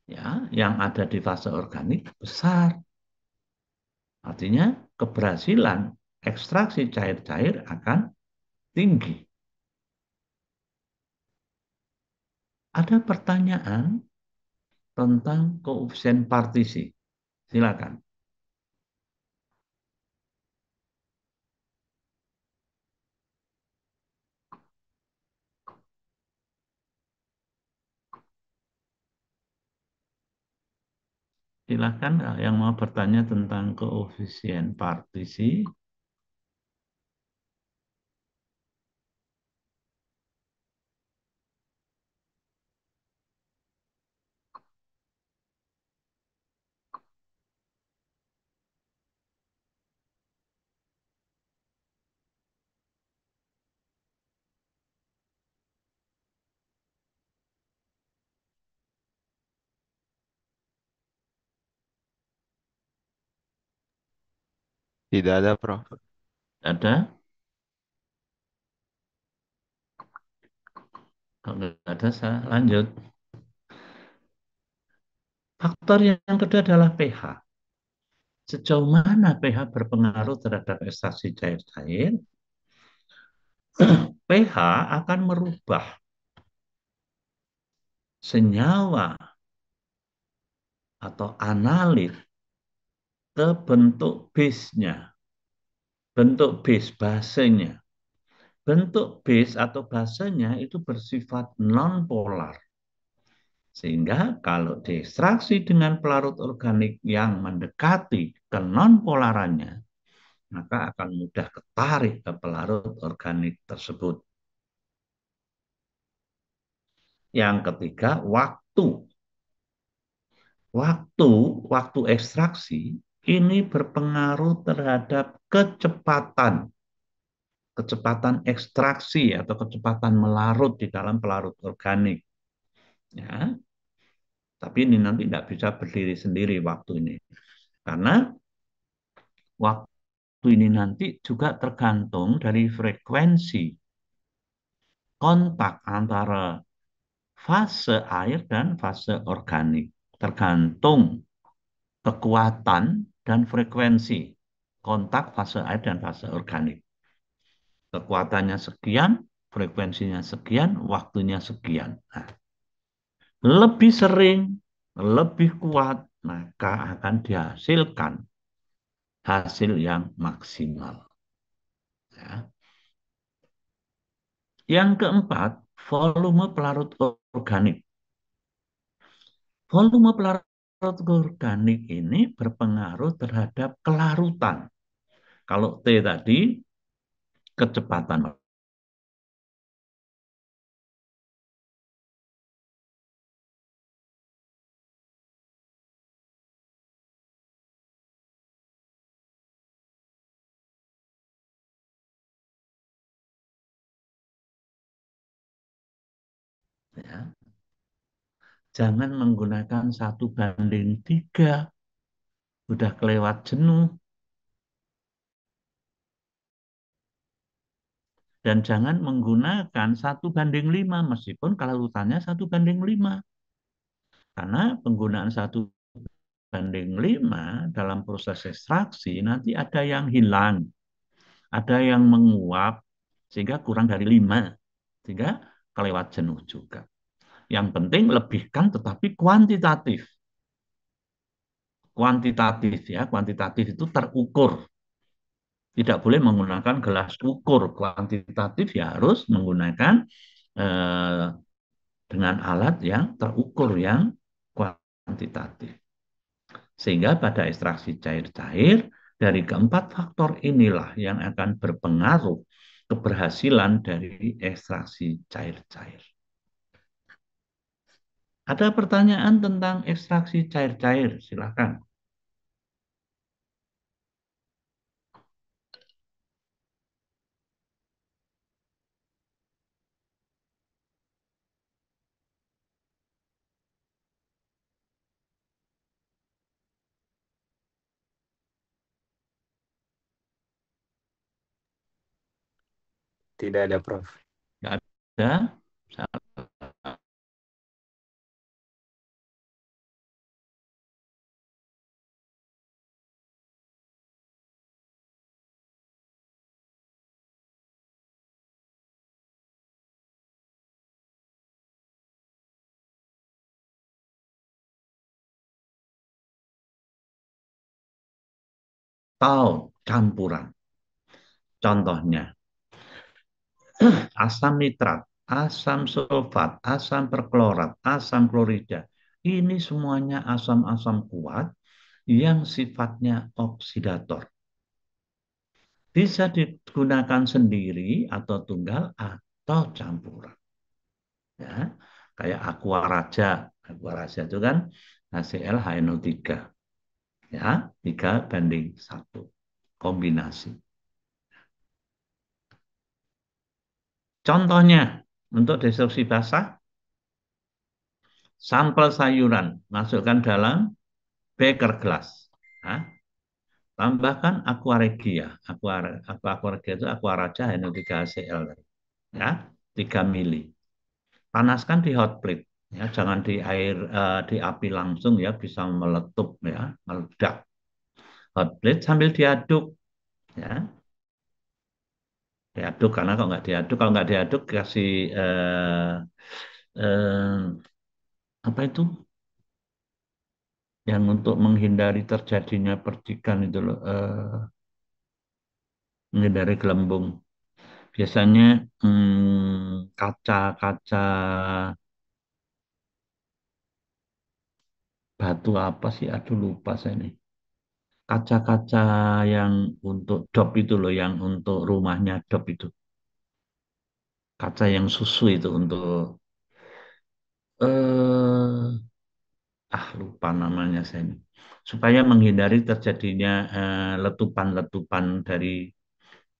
[SPEAKER 2] ya, yang ada di fase organik besar. Artinya keberhasilan ekstraksi cair-cair akan tinggi. Ada pertanyaan tentang koefisien partisi. Silakan. Silakan yang mau bertanya tentang koefisien partisi.
[SPEAKER 3] Tidak ada, Prof.
[SPEAKER 2] Ada? Kalau nggak ada, saya lanjut. Faktor yang kedua adalah pH. Sejauh mana pH berpengaruh terhadap ekstraksi cair-cair? pH akan merubah senyawa atau analit ke bentuk base-nya, bentuk base basenya. Bentuk base atau basenya itu bersifat non-polar. Sehingga kalau diekstraksi dengan pelarut organik yang mendekati ke non-polarannya, maka akan mudah ketarik ke pelarut organik tersebut. Yang ketiga, waktu. Waktu ekstraksi ini berpengaruh terhadap kecepatan ekstraksi atau kecepatan melarut di dalam pelarut organik. Ya, tapi ini nanti tidak bisa berdiri sendiri waktu ini. Karena waktu ini nanti juga tergantung dari frekuensi kontak antara fase air dan fase organik. Tergantung kekuatan dan frekuensi kontak fase air dan fase organik. Kekuatannya sekian, frekuensinya sekian, waktunya sekian. Nah, lebih sering, lebih kuat, maka akan dihasilkan hasil yang maksimal. Ya. Yang keempat, volume pelarut organik. Volume pelarut organik ini berpengaruh terhadap kelarutan. Kalau T tadi, kecepatan. Ya. Jangan menggunakan 1:3. Udah kelewat jenuh. Dan jangan menggunakan 1:5, meskipun kelarutannya 1:5. Karena penggunaan 1:5 dalam proses ekstraksi nanti ada yang hilang, ada yang menguap, sehingga kurang dari 5. Sehingga kelewat jenuh juga. Yang penting lebihkan tetapi kuantitatif. Kuantitatif ya, kuantitatif itu terukur. Tidak boleh menggunakan gelas ukur. Kuantitatif ya harus menggunakan eh, dengan alat yang terukur, yang kuantitatif. Sehingga pada ekstraksi cair-cair, dari keempat faktor inilah yang akan berpengaruh keberhasilan dari ekstraksi cair-cair. Ada pertanyaan tentang ekstraksi cair-cair? Silakan.
[SPEAKER 4] Tidak ada, Prof.
[SPEAKER 2] Tidak ada? Saya tahu campuran. Contohnya, asam nitrat, asam sulfat, asam perklorat, asam klorida. Ini semuanya asam-asam kuat yang sifatnya oksidator. Bisa digunakan sendiri atau tunggal atau campuran. Ya, kayak aqua raja. Aqua raja itu kan HCl-HNO3. Ya, 3:1. Kombinasi. Contohnya, untuk destruksi basah, sampel sayuran masukkan dalam beker gelas. Nah, Tambahkan aqua regia. Aqua regia itu aqua raja NO3 HCl ya, 3 mili. Panaskan di hot plate ya, jangan di air di api langsung ya, bisa meletup ya, meledak. Hot plate sambil diaduk ya. Diaduk karena kalau nggak diaduk kasih eh, apa itu yang untuk menghindari terjadinya percikan itu loh, menghindari gelembung. Biasanya kaca-kaca batu apa sih? Aduh lupa saya nih. Kaca-kaca yang untuk dop itu loh, yang untuk rumahnya dop itu. Kaca yang susu itu untuk lupa namanya saya ini. Supaya menghindari terjadinya letupan-letupan dari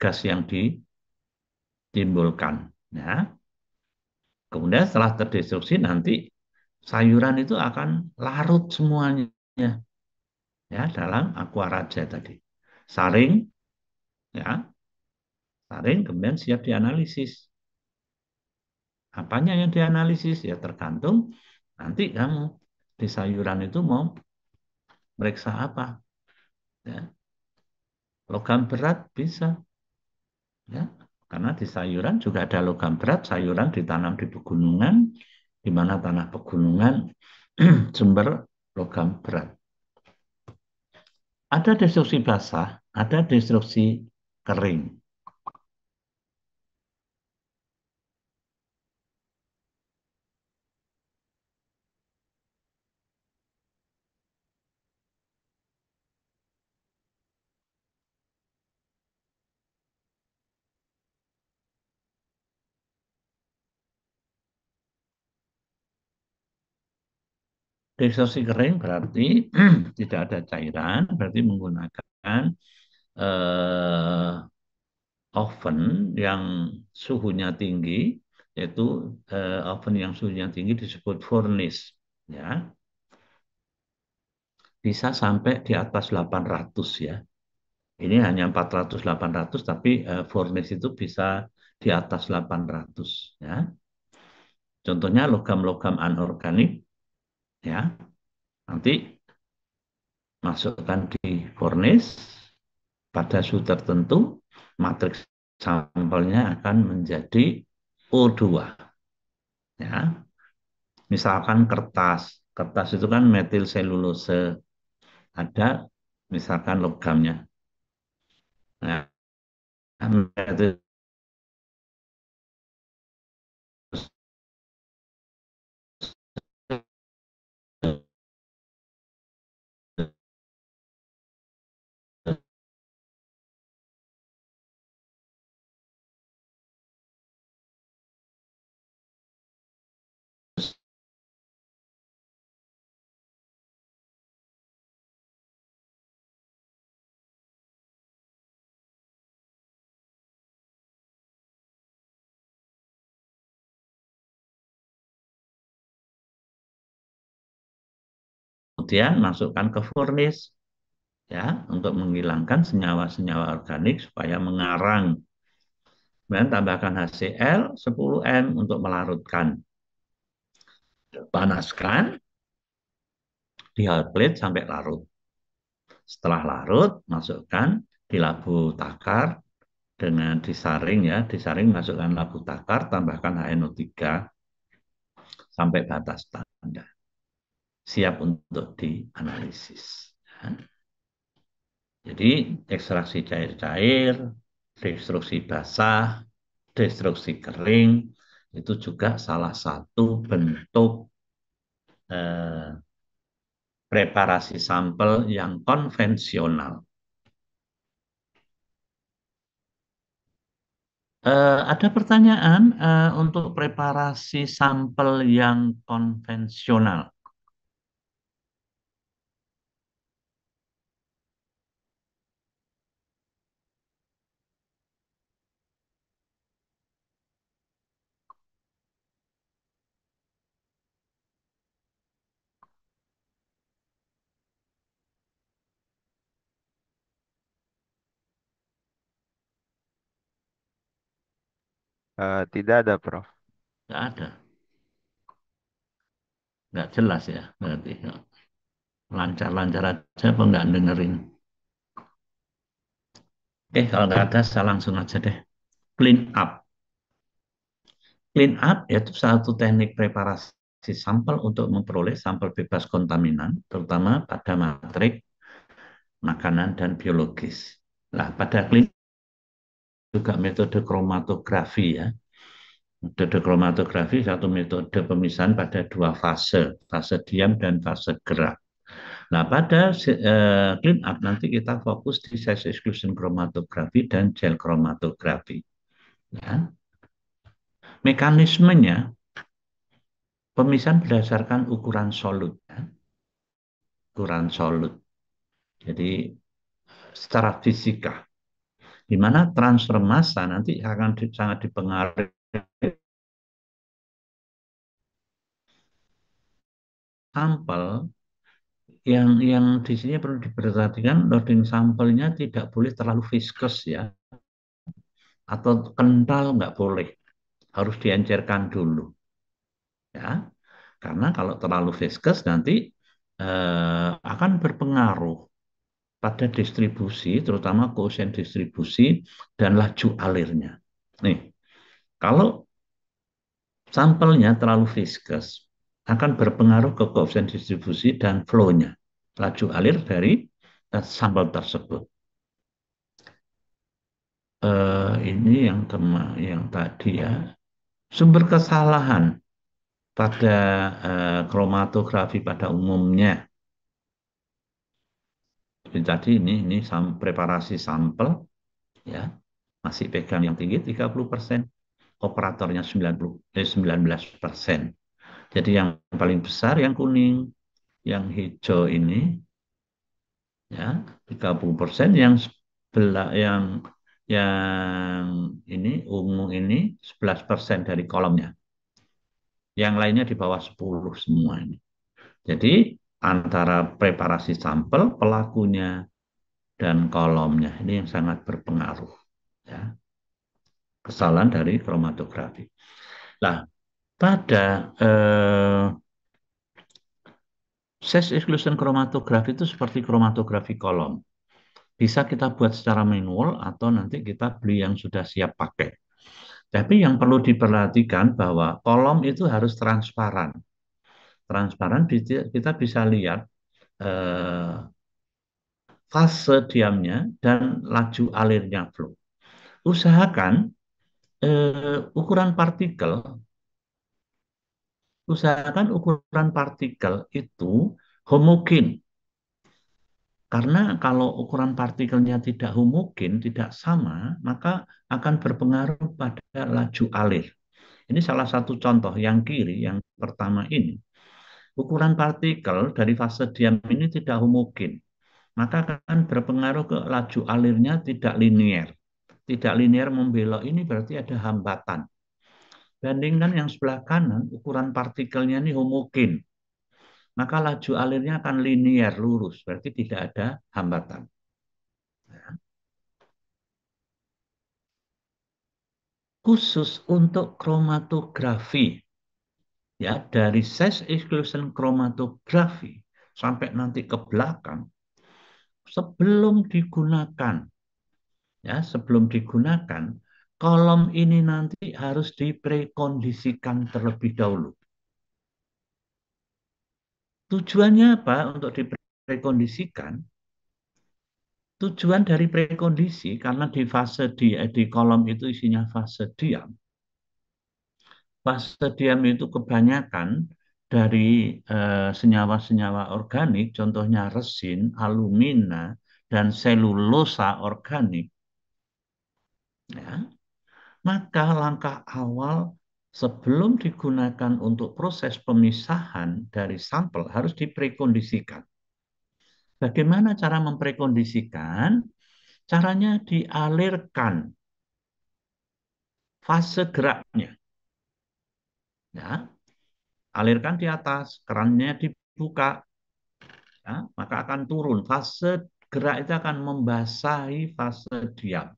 [SPEAKER 2] gas yang ditimbulkan. Ya. Kemudian setelah terdestruksi nanti sayuran itu akan larut semuanya ya dalam aqua raja tadi. Saring ya, saring kemudian siap dianalisis. Apanya yang dianalisis ya tergantung nanti kamu di sayuran itu mau meriksa apa ya. Logam berat bisa ya, karena di sayuran juga ada logam berat. Sayuran ditanam di pegunungan, di mana tanah pegunungan sumber logam berat. Ada destruksi basah, ada destruksi kering. Destruksi kering berarti tidak ada cairan, berarti menggunakan eh, oven yang suhunya tinggi, yaitu oven yang suhunya tinggi disebut furnace, ya, bisa sampai di atas 800 ya. Ini hanya 400 800, tapi furnace itu bisa di atas 800 ya. Contohnya logam-logam anorganik ya. Nanti masukkan di furnace pada suhu tertentu, matriks sampelnya akan menjadi O2 ya. Misalkan kertas, kertas itu kan metil selulose, ada misalkan logamnya. Nah, metil kemudian masukkan ke furnace ya, untuk menghilangkan senyawa-senyawa organik supaya mengarang. Kemudian tambahkan HCl 10 M untuk melarutkan. Panaskan di hot plate sampai larut. Setelah larut, masukkan di labu takar dengan disaring ya, disaring masukkan labu takar, tambahkan HNO3 sampai batas standar. Siap untuk dianalisis. Jadi ekstraksi cair-cair, destruksi basah, destruksi kering, itu juga salah satu bentuk preparasi sampel yang konvensional. Ada pertanyaan untuk preparasi sampel yang konvensional.
[SPEAKER 3] Tidak ada, Prof.
[SPEAKER 2] Nggak ada. Nggak jelas ya berarti. Lancar-lancar aja apa nggak dengerin. Oke, kalau nggak ada saya langsung aja deh. Clean up. Clean up yaitu satu teknik preparasi sampel untuk memperoleh sampel bebas kontaminan, terutama pada matrik makanan dan biologis. Nah, pada clean juga metode kromatografi ya. Metode kromatografi satu metode pemisahan pada dua fase, fase diam dan fase gerak. Nah, pada clean up nanti kita fokus di size exclusion kromatografi dan gel kromatografi. Ya. Mekanismenya pemisahan berdasarkan ukuran solut. Ya. Ukuran solut. Jadi secara fisika, di mana transfer massa nanti akan sangat dipengaruhi sampel yang di sini perlu diperhatikan loading sampelnya tidak boleh terlalu viscous ya atau kental nggak boleh, harus diencerkan dulu ya, karena kalau terlalu viscous nanti akan berpengaruh pada distribusi, terutama koefisien distribusi dan laju alirnya. Nih, kalau sampelnya terlalu viscous akan berpengaruh ke koefisien distribusi dan flow-nya, laju alir dari sampel tersebut. Ini yang tadi ya, sumber kesalahan pada kromatografi pada umumnya. Jadi tadi ini preparasi sampel ya, masih pegang yang tinggi 30%, operatornya 19%. Jadi yang paling besar yang kuning, yang hijau ini ya 30%, yang ini ungu ini 11% dari kolomnya. Yang lainnya di bawah 10 semua ini. Jadi antara preparasi sampel, pelakunya, dan kolomnya ini yang sangat berpengaruh. Ya. Kesalahan dari kromatografi. Nah, pada size exclusion kromatografi itu seperti kromatografi kolom. Bisa kita buat secara manual atau nanti kita beli yang sudah siap pakai. Tapi yang perlu diperhatikan bahwa kolom itu harus transparan. Transparan kita bisa lihat fase diamnya dan laju alirnya flow. Usahakan ukuran partikel itu homogen. Karena kalau ukuran partikelnya tidak homogen, tidak sama, maka akan berpengaruh pada laju alir. Ini salah satu contoh yang kiri, yang pertama ini. Ukuran partikel dari fase diam ini tidak homogen, maka akan berpengaruh ke laju alirnya tidak linier. Tidak linier membelok ini berarti ada hambatan. Bandingkan yang sebelah kanan, ukuran partikelnya ini homogen, maka laju alirnya akan linier, lurus, berarti tidak ada hambatan. Khusus untuk kromatografi, ya dari size exclusion kromatografi sampai nanti ke belakang, sebelum digunakan, kolom ini nanti harus diprekondisikan terlebih dahulu. Tujuannya apa untuk diprekondisikan? Tujuan dari prekondisi, karena di kolom itu isinya fase diam. Fase diam itu kebanyakan dari senyawa-senyawa organik, contohnya resin, alumina, dan selulosa organik. Ya. Maka langkah awal sebelum digunakan untuk proses pemisahan dari sampel harus diprekondisikan. Bagaimana cara memprekondisikan? Caranya dialirkan fase geraknya. Ya, alirkan di atas, kerannya dibuka, ya, maka akan turun. Fase gerak itu akan membasahi fase diam.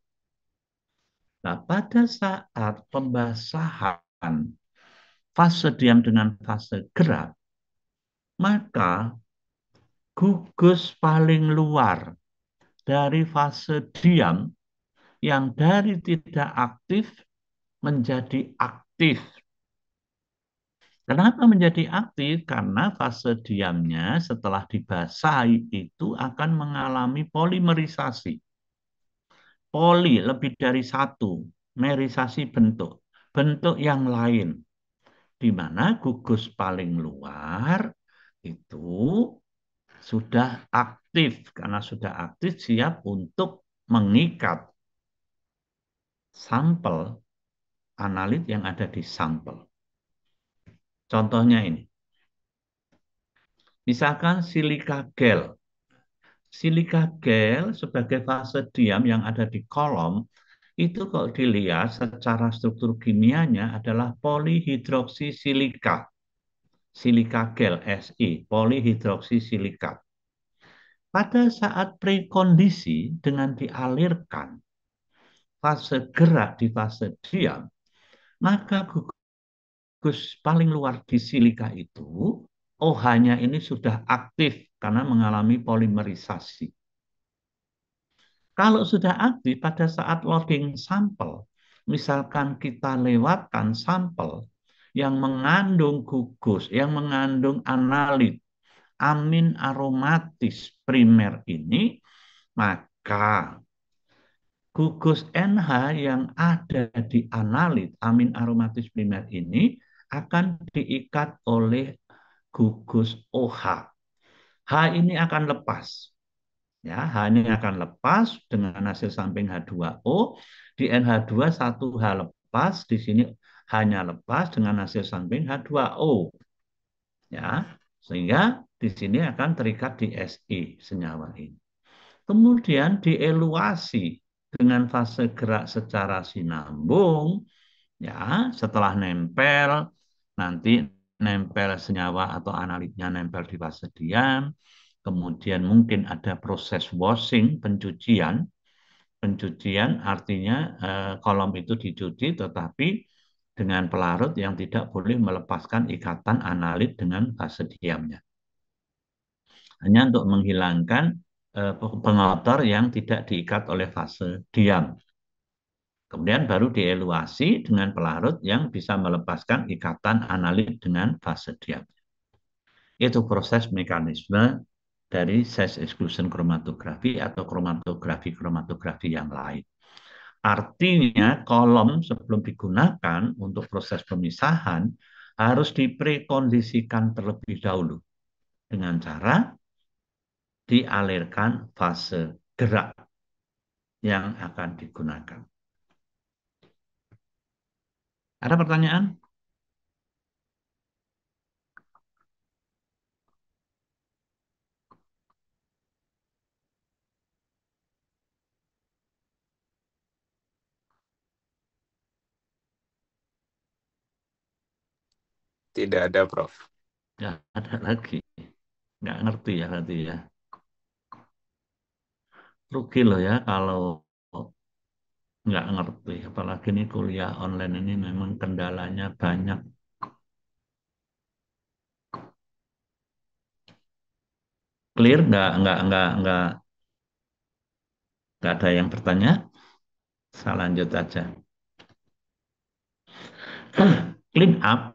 [SPEAKER 2] Nah, pada saat pembasahan fase diam dengan fase gerak, maka gugus paling luar dari fase diam yang dari tidak aktif menjadi aktif. Kenapa menjadi aktif? Karena fase diamnya setelah dibasahi itu akan mengalami polimerisasi. Poli lebih dari satu, merisasi bentuk. Bentuk yang lain. Di mana gugus paling luar itu sudah aktif. Karena sudah aktif siap untuk mengikat sampel analit yang ada di sampel. Contohnya ini. Misalkan silika gel. Silika gel sebagai fase diam yang ada di kolom, itu kalau dilihat secara struktur kimianya adalah polihidroksisilika. Silika gel Si, polihidroksisilika. Pada saat prekondisi dengan dialirkan fase gerak di fase diam, maka gugus paling luar di silika itu OH-nya ini sudah aktif karena mengalami polimerisasi. Kalau sudah aktif pada saat loading sampel, misalkan kita lewatkan sampel yang mengandung gugus, yang mengandung analit, amin aromatis primer ini, maka gugus NH yang ada di analit amin aromatis primer ini akan diikat oleh gugus OH. H ini akan lepas. Ya, H ini akan lepas dengan hasil samping H2O. Di NH2 satu H lepas, di sini hanya lepas dengan hasil samping H2O. Ya, sehingga di sini akan terikat di Si senyawa ini. Kemudian dieluasi dengan fase gerak secara sinambung, ya, setelah nempel, nanti nempel senyawa atau analitnya nempel di fase diam, kemudian mungkin ada proses washing, pencucian. Pencucian artinya kolom itu dicuci tetapi dengan pelarut yang tidak boleh melepaskan ikatan analit dengan fase diamnya. Hanya untuk menghilangkan pengotor yang tidak diikat oleh fase diam. Kemudian baru dieluasi dengan pelarut yang bisa melepaskan ikatan analit dengan fase diam. Itu proses mekanisme dari size exclusion kromatografi atau kromatografi yang lain. Artinya kolom sebelum digunakan untuk proses pemisahan harus diprekondisikan terlebih dahulu dengan cara dialirkan fase gerak yang akan digunakan. Ada pertanyaan?
[SPEAKER 4] Tidak ada, Prof.
[SPEAKER 2] Ya, ada lagi. Nggak ngerti ya berarti ya. Rugi loh ya kalau nggak ngerti. Apalagi ini kuliah online ini memang kendalanya banyak. Clear? Nggak ada yang bertanya. Saya lanjut aja. Clean up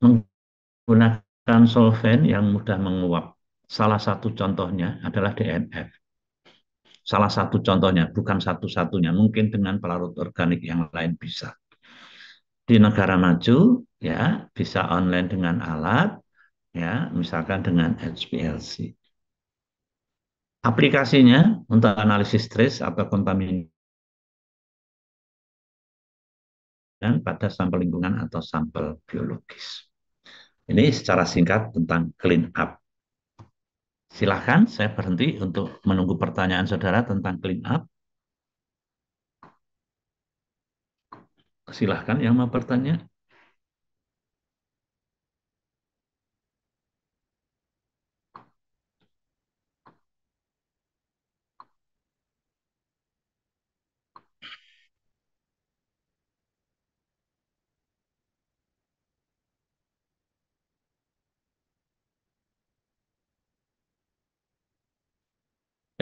[SPEAKER 2] menggunakan solvent yang mudah menguap. Salah satu contohnya adalah DNF. Salah satu contohnya, bukan satu-satunya. Mungkin dengan pelarut organik yang lain bisa. Di negara maju, ya bisa online dengan alat, ya misalkan dengan HPLC. Aplikasinya untuk analisis stres atau kontaminasi pada sampel lingkungan atau sampel biologis. Ini secara singkat tentang clean up. Silahkan saya berhenti untuk menunggu pertanyaan saudara tentang clean up. Silahkan yang mau bertanya.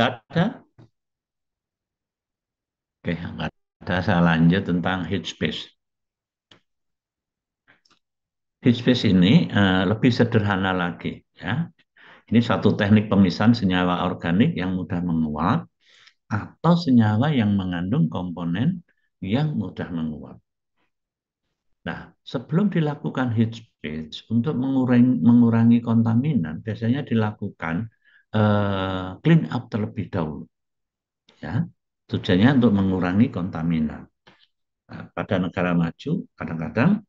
[SPEAKER 2] Tidak ada? Oke, nggak ada. Saya lanjut tentang heat space. Heat space ini lebih sederhana lagi, ya. Ini satu teknik pemisahan senyawa organik yang mudah menguap atau senyawa yang mengandung komponen yang mudah menguap. Nah, sebelum dilakukan heat space untuk mengurangi kontaminan, biasanya dilakukan clean up terlebih dahulu, ya. Tujuannya untuk mengurangi kontaminan. Nah, pada negara maju, kadang-kadang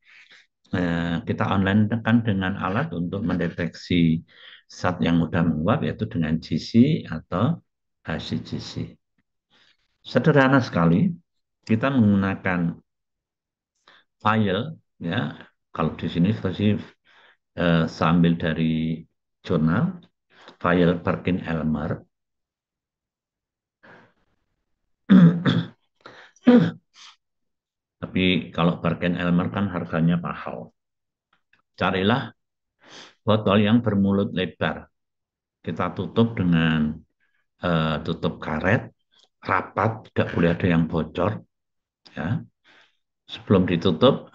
[SPEAKER 2] kita online kan dengan alat untuk mendeteksi zat yang mudah menguap, yaitu dengan GC atau HCGC. Sederhana sekali, kita menggunakan file, ya. Kalau di sini versi sambil dari jurnal, file Perkin-Elmer. Tapi kalau Perkin-Elmer kan harganya mahal. Carilah botol yang bermulut lebar. Kita tutup dengan tutup karet, rapat, tidak boleh ada yang bocor. Ya. Sebelum ditutup,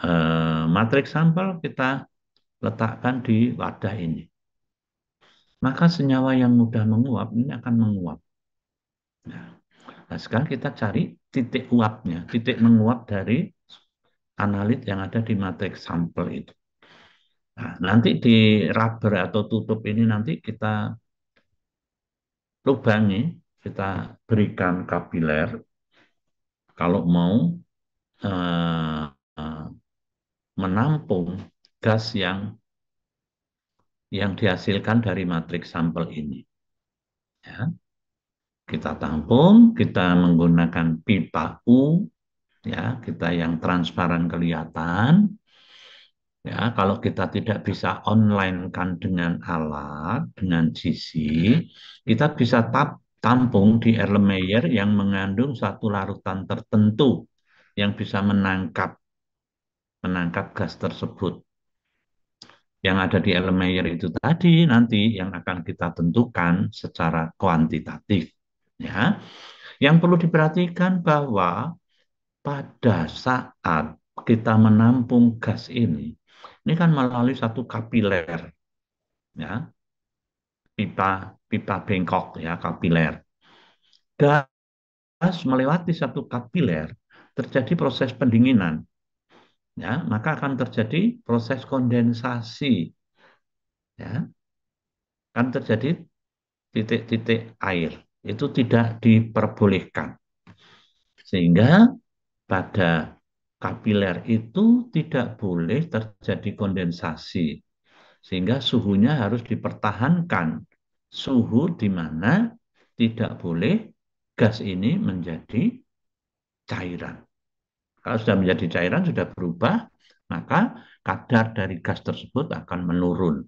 [SPEAKER 2] matriks sampel kita letakkan di wadah ini. Maka senyawa yang mudah menguap ini akan menguap. Nah, sekarang kita cari titik uapnya, titik menguap dari analit yang ada di matriks sampel itu. Nah, nanti di rubber atau tutup ini nanti kita lubangi, kita berikan kapiler. Kalau mau menampung gas yang dihasilkan dari matriks sampel ini. Ya. Kita tampung, kita menggunakan pipa U, ya, kita yang transparan kelihatan. Ya, kalau kita tidak bisa online kan dengan alat, dengan GC, kita bisa tampung di Erlenmeyer yang mengandung satu larutan tertentu yang bisa menangkap gas tersebut. Yang ada di Erlenmeyer itu tadi nanti yang akan kita tentukan secara kuantitatif. Ya. Yang perlu diperhatikan bahwa pada saat kita menampung gas ini kan melalui satu kapiler, ya, pipa bengkok, ya, kapiler. Gas melewati satu kapiler, terjadi proses pendinginan, ya, maka akan terjadi proses kondensasi, ya, akan terjadi titik-titik air, itu tidak diperbolehkan, sehingga pada kapiler itu tidak boleh terjadi kondensasi, sehingga suhunya harus dipertahankan, suhu di mana tidak boleh gas ini menjadi cairan. Kalau sudah menjadi cairan, sudah berubah, maka kadar dari gas tersebut akan menurun.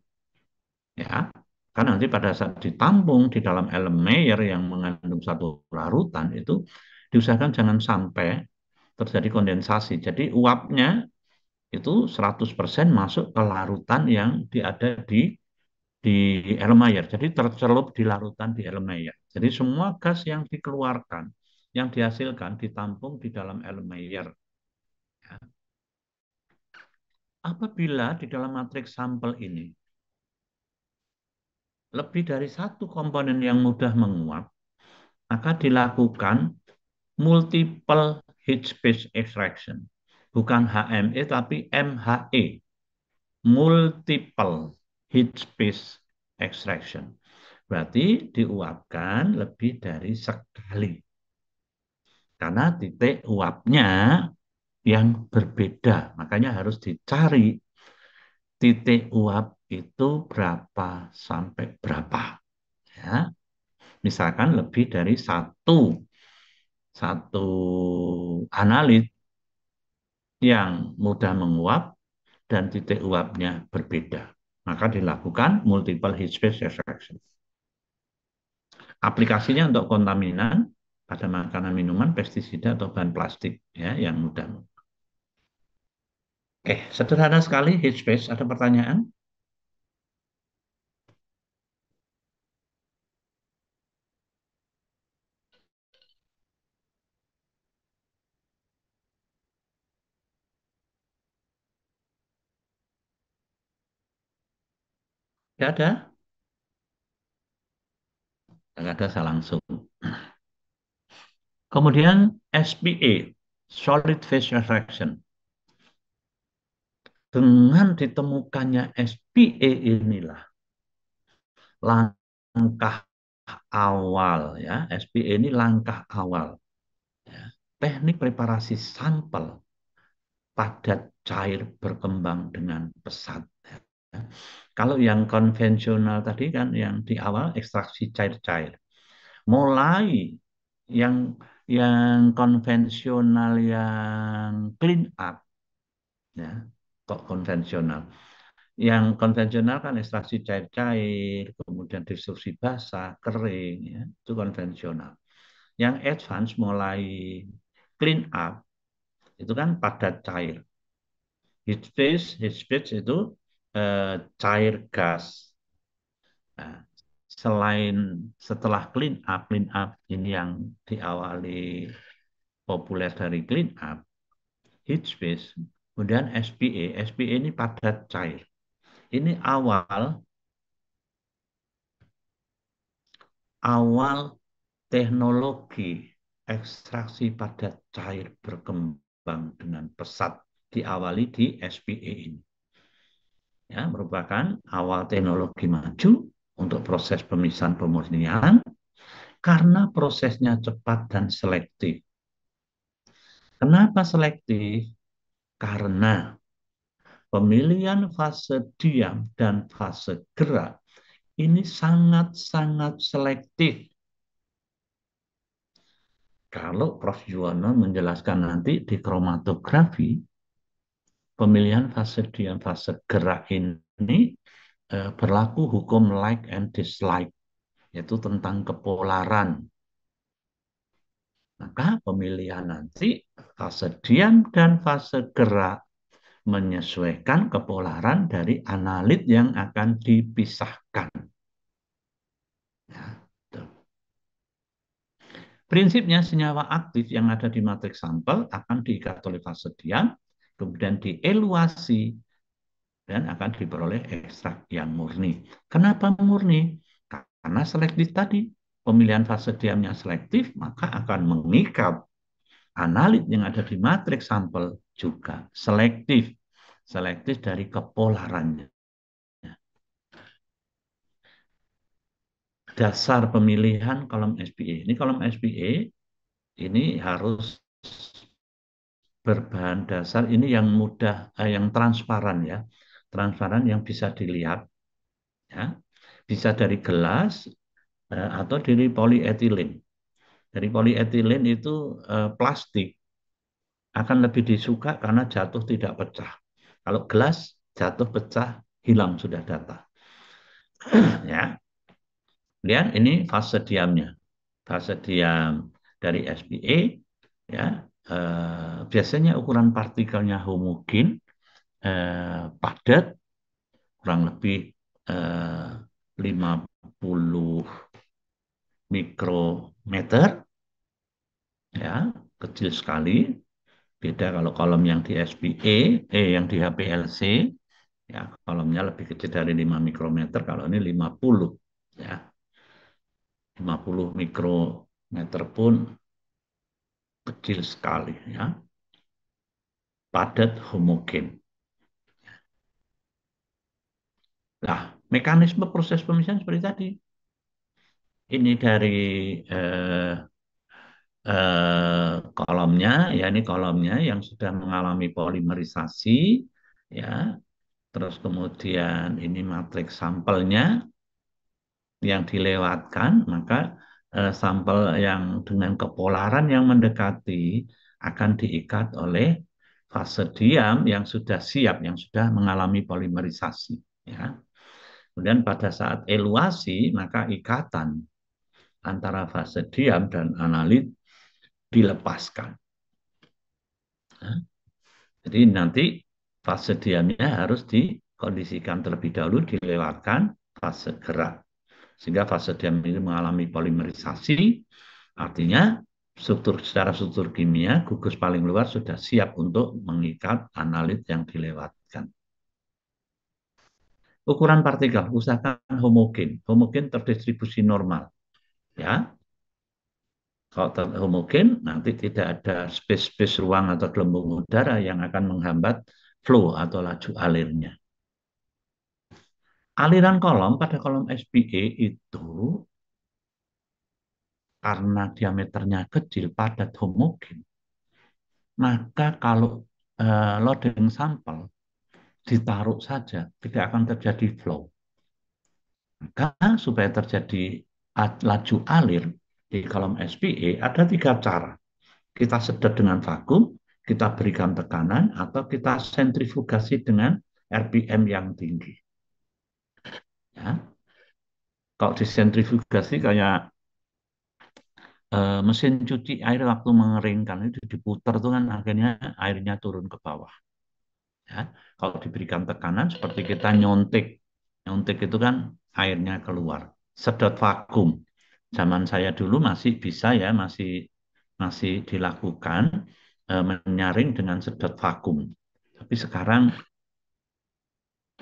[SPEAKER 2] Ya, kan nanti pada saat ditampung di dalam Erlenmeyer yang mengandung satu larutan itu diusahakan jangan sampai terjadi kondensasi. Jadi uapnya itu 100% masuk ke larutan yang ada di Erlenmeyer. Jadi tercelup di larutan di Erlenmeyer. Jadi semua gas yang dikeluarkan, yang dihasilkan ditampung di dalam Erlenmeyer. Ya. Apabila di dalam matriks sampel ini lebih dari satu komponen yang mudah menguap, maka dilakukan multiple heat space extraction. Bukan HME tapi MHE. Multiple heat space extraction. Berarti diuapkan lebih dari sekali. Karena titik uapnya yang berbeda. Makanya harus dicari titik uap itu berapa sampai berapa. Ya. Misalkan lebih dari satu analit yang mudah menguap dan titik uapnya berbeda. Maka dilakukan multiple heat space extraction. Aplikasinya untuk kontaminan pada makanan, minuman, pestisida atau bahan plastik, ya, yang mudah. Oke, sederhana sekali heat space. Ada pertanyaan? Nggak ada? Nggak ada, saya langsung. Kemudian SPA, Solid Phase Reaction. Dengan ditemukannya SPA inilah langkah awal ya, SPA ini langkah awal ya. Teknik preparasi sampel padat cair berkembang dengan pesat. Ya. Kalau yang konvensional tadi kan yang di awal ekstraksi cair-cair. Mulai yang konvensional yang clean up ya, kok konvensional. Yang konvensional kan ekstraksi cair-cair, kemudian distruksi basah, kering, ya, itu konvensional. Yang advance mulai clean up, itu kan padat cair. Heat phase itu cair gas. Nah, setelah clean up ini yang diawali populer dari clean up, heat phase, kemudian SPA ini padat cair. Ini awal teknologi ekstraksi padat cair berkembang dengan pesat diawali di SPA ini. Ya, merupakan awal teknologi maju untuk proses pemisahan pemurnian karena prosesnya cepat dan selektif. Kenapa selektif? Karena pemilihan fase diam dan fase gerak ini sangat-sangat selektif. Kalau Prof. Juwono menjelaskan nanti di kromatografi, pemilihan fase diam, fase gerak ini berlaku hukum like and dislike, yaitu tentang kepolaran. Maka pemilihan nanti fase diam dan fase gerak menyesuaikan kepolaran dari analit yang akan dipisahkan. Ya, prinsipnya senyawa aktif yang ada di matriks sampel akan diikat oleh fase diam, kemudian dieluasi dan akan diperoleh ekstrak yang murni. Kenapa murni? Karena selektif tadi. Pemilihan fase diamnya selektif, maka akan mengikat analit yang ada di matriks sampel juga selektif. Selektif dari kepolarannya. Dasar pemilihan kolom SPA. Ini kolom SPA ini harus berbahan dasar ini yang mudah, yang transparan ya, transparan yang bisa dilihat, ya, bisa dari gelas atau dari polietilen. Dari polietilen itu plastik akan lebih disuka karena jatuh tidak pecah. Kalau gelas jatuh pecah hilang sudah data. Ya, lihat ini fase diamnya, fase diam dari SPA ya. Biasanya ukuran partikelnya homogen, padat, kurang lebih 50 mikrometer, ya, kecil sekali. Beda kalau kolom yang di SPA, yang di HPLC, ya, kolomnya lebih kecil dari 5 mikrometer, kalau ini 50, ya. 50 mikrometer pun kecil sekali, ya. Padat, homogen. Nah, mekanisme proses pemisahan seperti tadi. Ini dari kolomnya, ya ini kolomnya yang sudah mengalami polimerisasi, ya. Terus kemudian ini matriks sampelnya yang dilewatkan, maka sampel yang dengan kepolaran yang mendekati akan diikat oleh fase diam yang sudah siap, yang sudah mengalami polimerisasi. Ya. Kemudian pada saat eluasi, maka ikatan antara fase diam dan analit dilepaskan. Nah, jadi nanti fase diamnya harus dikondisikan terlebih dahulu, dilewatkan fase gerak. Sehingga fase diam ini mengalami polimerisasi, artinya secara struktur kimia, gugus paling luar sudah siap untuk mengikat analit yang dilewatkan. Ukuran partikel usahakan homogen. Homogen terdistribusi normal. Ya, kalau homogen nanti tidak ada space-space ruang atau gelembung udara yang akan menghambat flow atau laju alirnya. Aliran kolom pada kolom SPA itu karena diameternya kecil, padat, homogen, maka kalau loading sampel ditaruh saja, tidak akan terjadi flow. Maka supaya terjadi laju alir di kolom SPA ada 3 cara. Kita sedot dengan vakum, kita berikan tekanan, atau kita sentrifugasi dengan RPM yang tinggi. Ya. Kalau disentrifugasi kayak mesin cuci air waktu mengeringkan itu diputar tuh kan akhirnya airnya turun ke bawah. Ya. Kalau diberikan tekanan seperti kita nyontek, nyontek itu kan airnya keluar. Sedot vakum. Zaman saya dulu masih bisa ya, masih dilakukan menyaring dengan sedot vakum. Tapi sekarang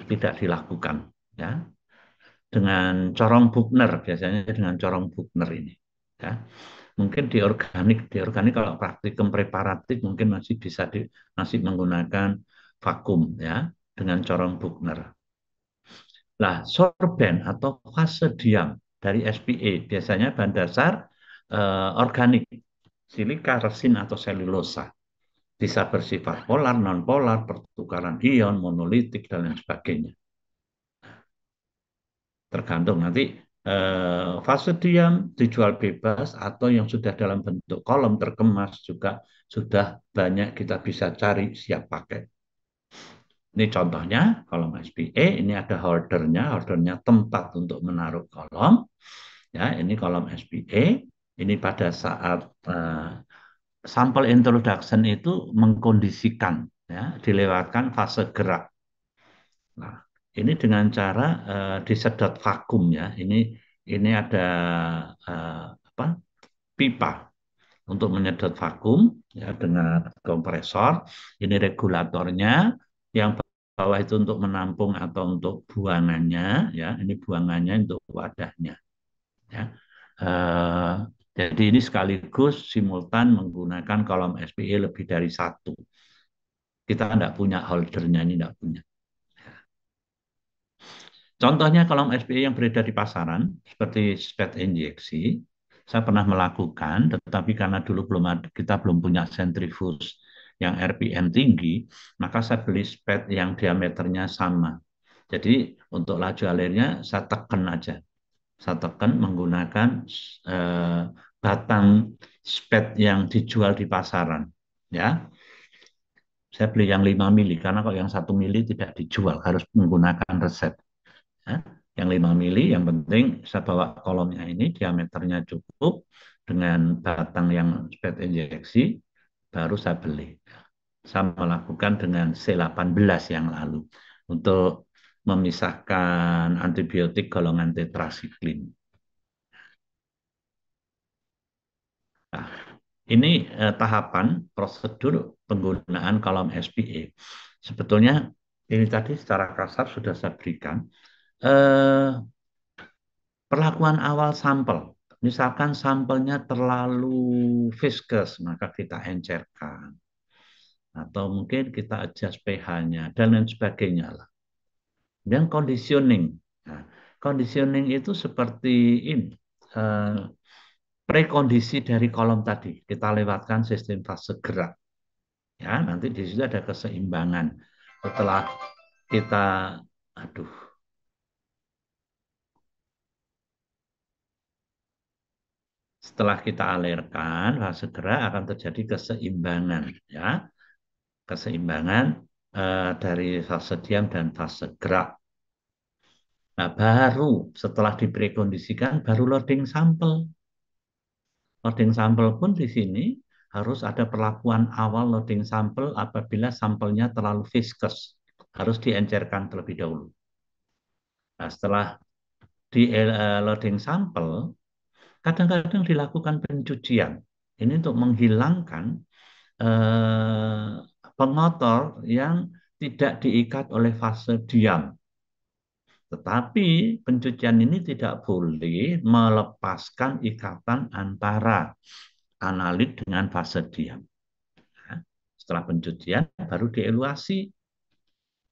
[SPEAKER 2] tidak dilakukan ya. Dengan corong Buchner, biasanya dengan corong Buchner ini. Ya. Mungkin di organik kalau praktikum preparatif mungkin masih menggunakan vakum ya dengan corong Buchner. Nah, sorben atau fase diam dari SPA biasanya bahan dasar organik, silika, resin atau selulosa. Bisa bersifat polar, non-polar, pertukaran ion, monolitik, dan lain sebagainya. Tergantung nanti fase diam dijual bebas atau yang sudah dalam bentuk kolom terkemas juga sudah banyak kita bisa cari siap pakai. Ini contohnya kolom SPA, ini ada holdernya tempat untuk menaruh kolom. Ya, ini kolom SPA. Ini pada saat sampel introduction itu mengkondisikan, ya, dilewatkan fase gerak. Nah, ini dengan cara disedot vakum ya. Ini ada apa? Pipa untuk menyedot vakum ya dengan kompresor. Ini regulatornya, yang bawah itu untuk menampung atau untuk buangannya ya. Ini buangannya untuk wadahnya ya. Eh, jadi ini sekaligus simultan menggunakan kolom SPA lebih dari satu. Kita tidak punya holdernya, ini tidak punya. Contohnya kolom SPA yang beredar di pasaran, seperti spet injeksi, saya pernah melakukan, tetapi karena dulu kita belum punya sentrifuge yang RPM tinggi, maka saya beli spet yang diameternya sama. Jadi untuk laju alirnya saya tekan aja. Saya tekan menggunakan batang spet yang dijual di pasaran. Ya, saya beli yang 5 mili, karena kalau yang 1 mili tidak dijual, harus menggunakan resep. Ya, yang 5 mili, yang penting saya bawa kolomnya ini diameternya cukup dengan batang yang spet injeksi, baru saya beli. Saya melakukan dengan C18 yang lalu untuk memisahkan antibiotik golongan tetrasiklin. Nah, ini tahapan prosedur penggunaan kolom SPA. Sebetulnya ini tadi secara kasar sudah saya berikan. Perlakuan awal sampel. Misalkan sampelnya terlalu viscous, maka kita encerkan. Atau mungkin kita adjust pH-nya, dan lain sebagainya lah. Dan conditioning. Nah, conditioning itu seperti ini. Prekondisi dari kolom tadi. Kita lewatkan sistem fase gerak. Ya, nanti di situ ada keseimbangan. Setelah kita, setelah kita alirkan, fase gerak akan terjadi keseimbangan, ya, keseimbangan dari fase diam dan fase gerak. Nah, baru setelah diprekondisikan, baru loading sampel. Loading sampel pun di sini harus ada perlakuan awal loading sampel apabila sampelnya terlalu viscous. Harus diencerkan terlebih dahulu. Nah, setelah di loading sampel, kadang-kadang dilakukan pencucian. Ini untuk menghilangkan pengotor yang tidak diikat oleh fase diam. Tetapi pencucian ini tidak boleh melepaskan ikatan antara analit dengan fase diam. Nah, setelah pencucian baru dieluasi.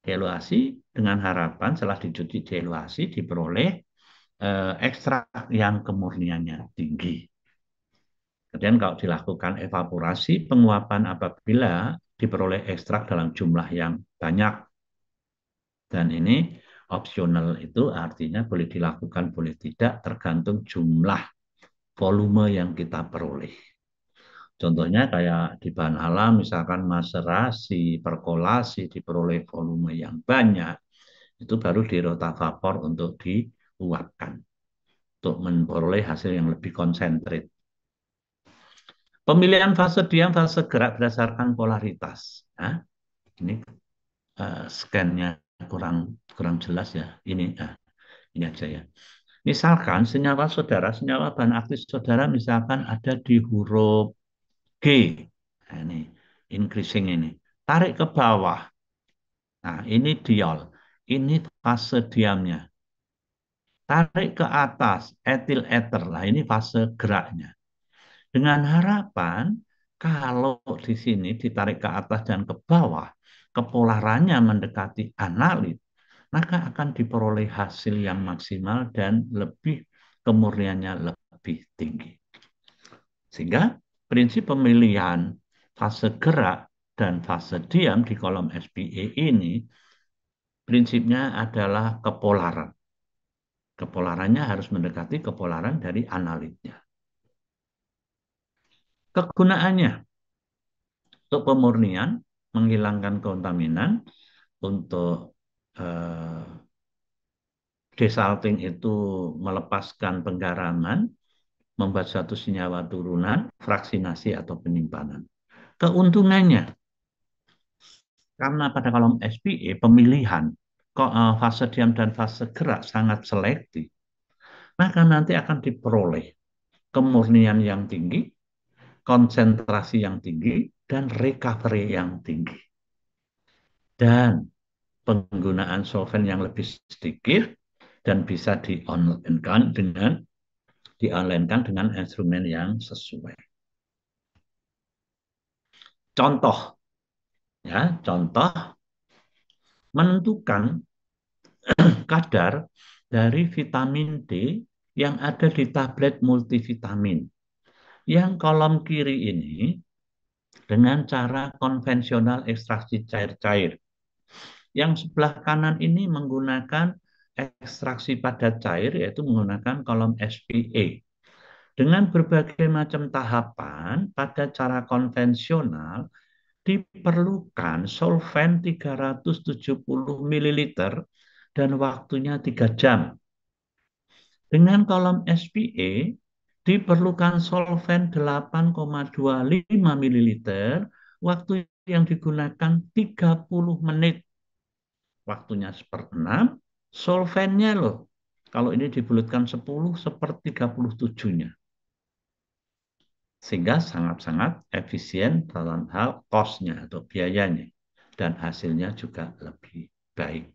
[SPEAKER 2] Dieluasi dengan harapan setelah dicuci dieluasi diperoleh ekstrak yang kemurniannya tinggi. Kemudian kalau dilakukan evaporasi, penguapan apabila diperoleh ekstrak dalam jumlah yang banyak. Dan ini opsional itu artinya boleh dilakukan, boleh tidak, tergantung jumlah volume yang kita peroleh. Contohnya kayak di bahan alam, misalkan maserasi, perkolasi, diperoleh volume yang banyak, itu baru di rotavapor untuk diuapkan, untuk memperoleh hasil yang lebih konsentrat. Pemilihan fase diam, fase gerak berdasarkan polaritas. Nah, ini scan-nya kurang jelas ya. Ini aja ya. Misalkan senyawa bahan aktif saudara misalkan ada di huruf G. Nah, ini increasing ini. Tarik ke bawah. Nah, ini diol. Ini fase diamnya. Tarik ke atas, etil ether. Nah, ini fase geraknya. Dengan harapan kalau di sini ditarik ke atas dan ke bawah, kepolarannya mendekati analit, maka akan diperoleh hasil yang maksimal dan lebih kemurniannya lebih tinggi. Sehingga prinsip pemilihan fase gerak dan fase diam di kolom SPA ini prinsipnya adalah kepolaran. Kepolarannya harus mendekati kepolaran dari analitnya. Kegunaannya untuk pemurnian, menghilangkan kontaminan, untuk desalting itu melepaskan penggaraman, membuat suatu senyawa turunan, fraksinasi atau penyimpanan. Keuntungannya, karena pada kolom SPA pemilihan fase diam dan fase gerak sangat selektif, maka nanti akan diperoleh kemurnian yang tinggi, konsentrasi yang tinggi, dan recovery yang tinggi. Dan penggunaan solvent yang lebih sedikit dan bisa di-online-kan dengan instrumen yang sesuai. Contoh menentukan kadar dari vitamin D yang ada di tablet multivitamin. Yang kolom kiri ini dengan cara konvensional ekstraksi cair-cair. Yang sebelah kanan ini menggunakan ekstraksi padat cair, yaitu menggunakan kolom SPA. Dengan berbagai macam tahapan, pada cara konvensional diperlukan solvent 370 ml dan waktunya 3 jam. Dengan kolom SPA diperlukan solvent 8,25 ml, waktu yang digunakan 30 menit. Waktunya 1/6, solventnya loh. Kalau ini dibulutkan 10, 1/37-nya. Sehingga sangat-sangat efisien dalam hal cost-nya atau biayanya. Dan hasilnya juga lebih baik.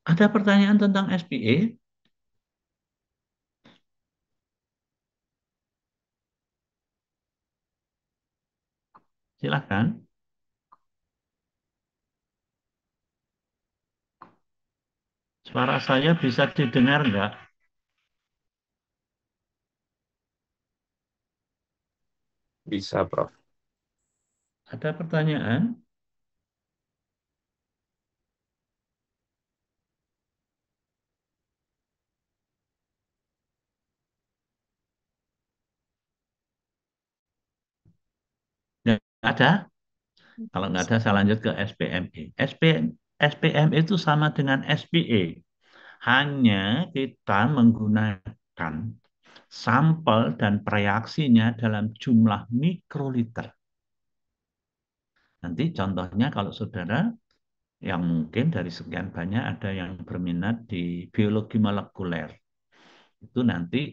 [SPEAKER 2] Ada pertanyaan tentang SPA? Silakan. Suara saya bisa didengar enggak?
[SPEAKER 4] Bisa, Prof.
[SPEAKER 2] Ada pertanyaan? Enggak ada? Kalau nggak ada, saya lanjut ke SPME. SPM itu sama dengan SPA. Hanya kita menggunakan sampel dan reaksinya dalam jumlah mikroliter. Nanti contohnya kalau saudara yang mungkin dari sekian banyak ada yang berminat di biologi molekuler. Itu nanti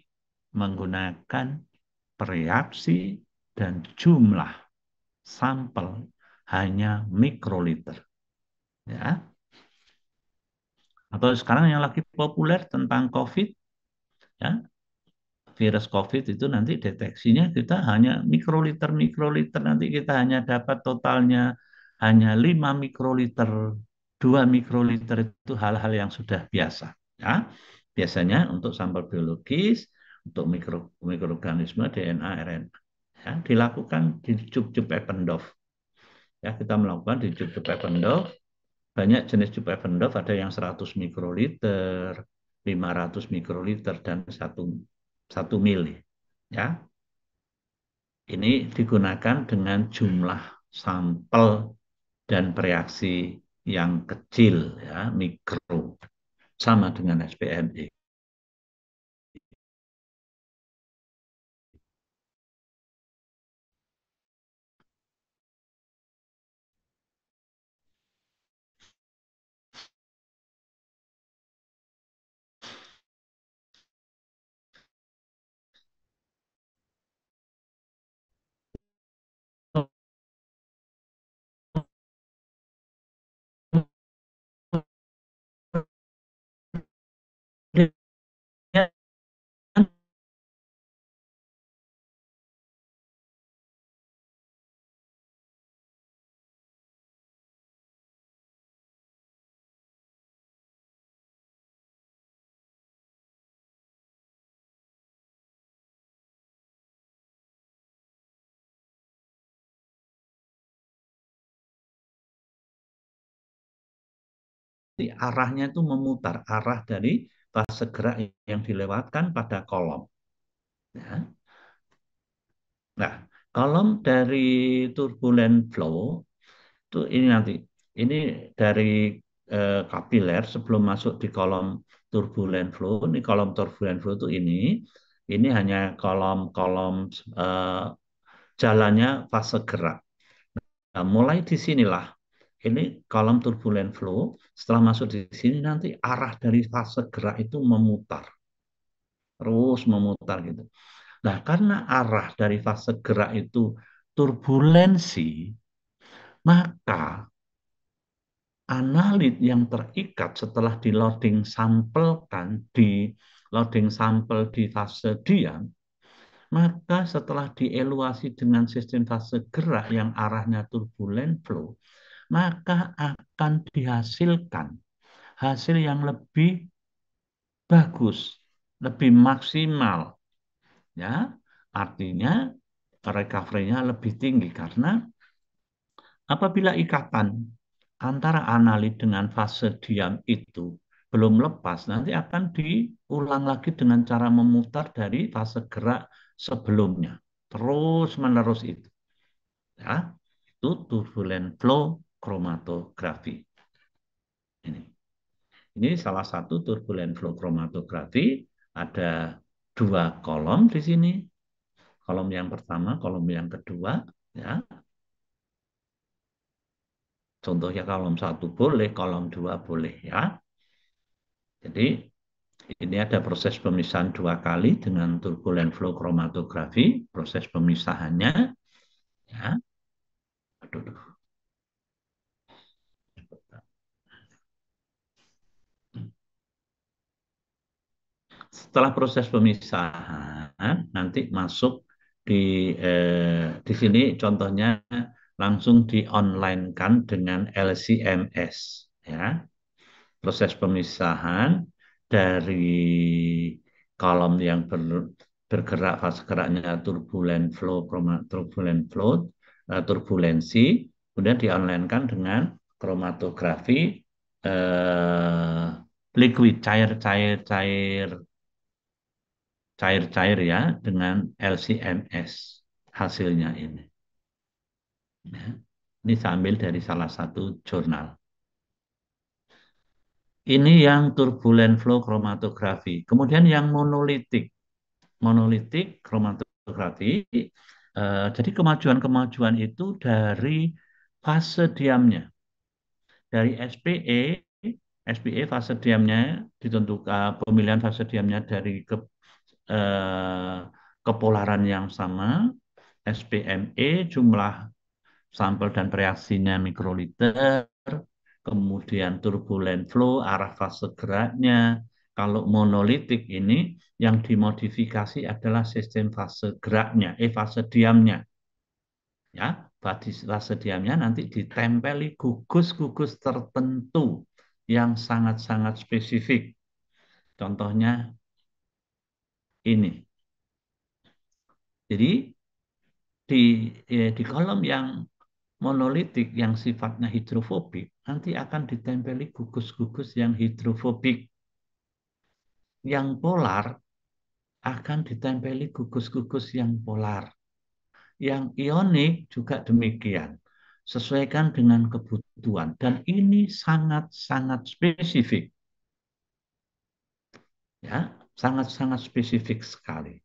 [SPEAKER 2] menggunakan reaksi dan jumlah sampel hanya mikroliter. Ya. Atau sekarang yang lagi populer tentang COVID, ya, virus COVID itu nanti deteksinya kita hanya mikroliter, nanti kita hanya dapat totalnya hanya 5 mikroliter, 2 mikroliter itu hal-hal yang sudah biasa. Ya. Biasanya untuk sampel biologis, untuk mikroorganisme, DNA, RNA. Ya, dilakukan di Jup-Jup Eppendorf. Ya, kita melakukan di Jup-Jup Eppendorf. Banyak jenis Jup Eppendorf, ada yang 100 mikroliter, 500 mikroliter, dan 1 mili. Ya, ini digunakan dengan jumlah sampel dan reaksi yang kecil, ya, mikro, sama dengan SPME. Arahnya itu memutar, arah dari fase gerak yang dilewatkan pada kolom. Ya. Nah, kolom dari turbulent flow itu ini nanti, ini dari kapiler sebelum masuk di kolom turbulent flow. Ini kolom turbulent flow itu ini hanya kolom-kolom jalannya fase gerak. Nah, mulai di sinilah ini kolom turbulent flow. Setelah masuk di sini nanti arah dari fase gerak itu memutar, terus memutar gitu. Nah, karena arah dari fase gerak itu turbulensi, maka analit yang terikat setelah di loading sampel di fase diam, maka setelah dieluasi dengan sistem fase gerak yang arahnya turbulent flow, maka akan dihasilkan hasil yang lebih bagus, lebih maksimal, ya. Artinya recovery-nya lebih tinggi karena apabila ikatan antara analit dengan fase diam itu belum lepas, nanti akan diulang lagi dengan cara memutar dari fase gerak sebelumnya. Terus menerus itu. Ya, itu turbulent flow chromatografi. Ini. Ini salah satu turbulent flow chromatografi. Ada 2 kolom di sini. Kolom yang pertama, kolom yang kedua. Ya. Contohnya kolom 1 boleh, kolom 2 boleh. Ya. Jadi ini ada proses pemisahan 2 kali dengan turbulent flow chromatografi. Proses pemisahannya. Ya. Aduh. Setelah proses pemisahan, nanti masuk di sini contohnya langsung di online-kan dengan LCMS. Ya. Proses pemisahan dari kolom yang bergerak fase geraknya turbulensi, kemudian di online-kan dengan kromatografi eh, liquid, cair-cair ya, dengan LCMS hasilnya ini. Ya. Ini saya ambil dari salah satu jurnal. Ini yang turbulent flow chromatografi. Kemudian yang monolitik chromatografi. Jadi kemajuan-kemajuan itu dari fase diamnya. Dari SPE fase diamnya ditentukan, pemilihan fase diamnya dari eh, kepolaran yang sama. SPME jumlah sampel dan reaksinya mikroliter. kemudian turbulent flow, arah fase geraknya. Kalau monolitik ini yang dimodifikasi adalah sistem fase geraknya, fase diamnya. Ya, fase diamnya nanti ditempeli gugus-gugus tertentu yang sangat-sangat spesifik. Contohnya ini. Jadi di kolom yang monolitik yang sifatnya hidrofobik nanti akan ditempeli gugus-gugus yang hidrofobik. Yang polar akan ditempeli gugus-gugus yang polar. Yang ionik juga demikian. Sesuaikan dengan kebutuhan. Dan ini sangat-sangat spesifik. Ya, sangat-sangat spesifik sekali.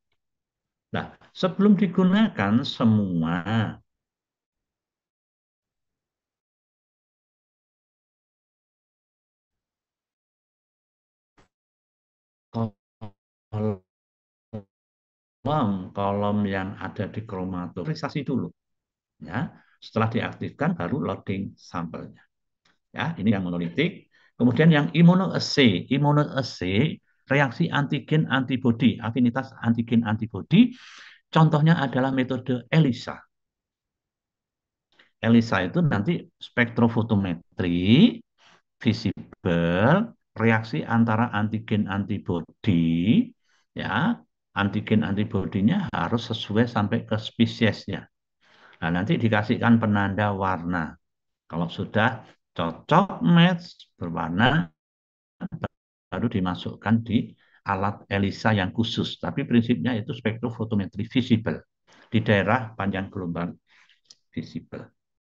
[SPEAKER 2] Nah, sebelum digunakan semua kolom yang ada di kromatorisasi dulu. Ya, setelah diaktifkan baru loading sampelnya. Ya, ini yang monolitik. Kemudian yang immunoassay. Immunoassay reaksi antigen antibodi, afinitas antigen antibodi. Contohnya adalah metode ELISA. ELISA itu nanti spektrofotometri visible reaksi antara antigen antibodi, ya, antigen antibodinya harus sesuai sampai ke spesiesnya. Nah, nanti dikasihkan penanda warna. Kalau sudah cocok match berwarna baru dimasukkan di alat ELISA yang khusus. Tapi prinsipnya itu spektrofotometri visible di daerah panjang gelombang visible.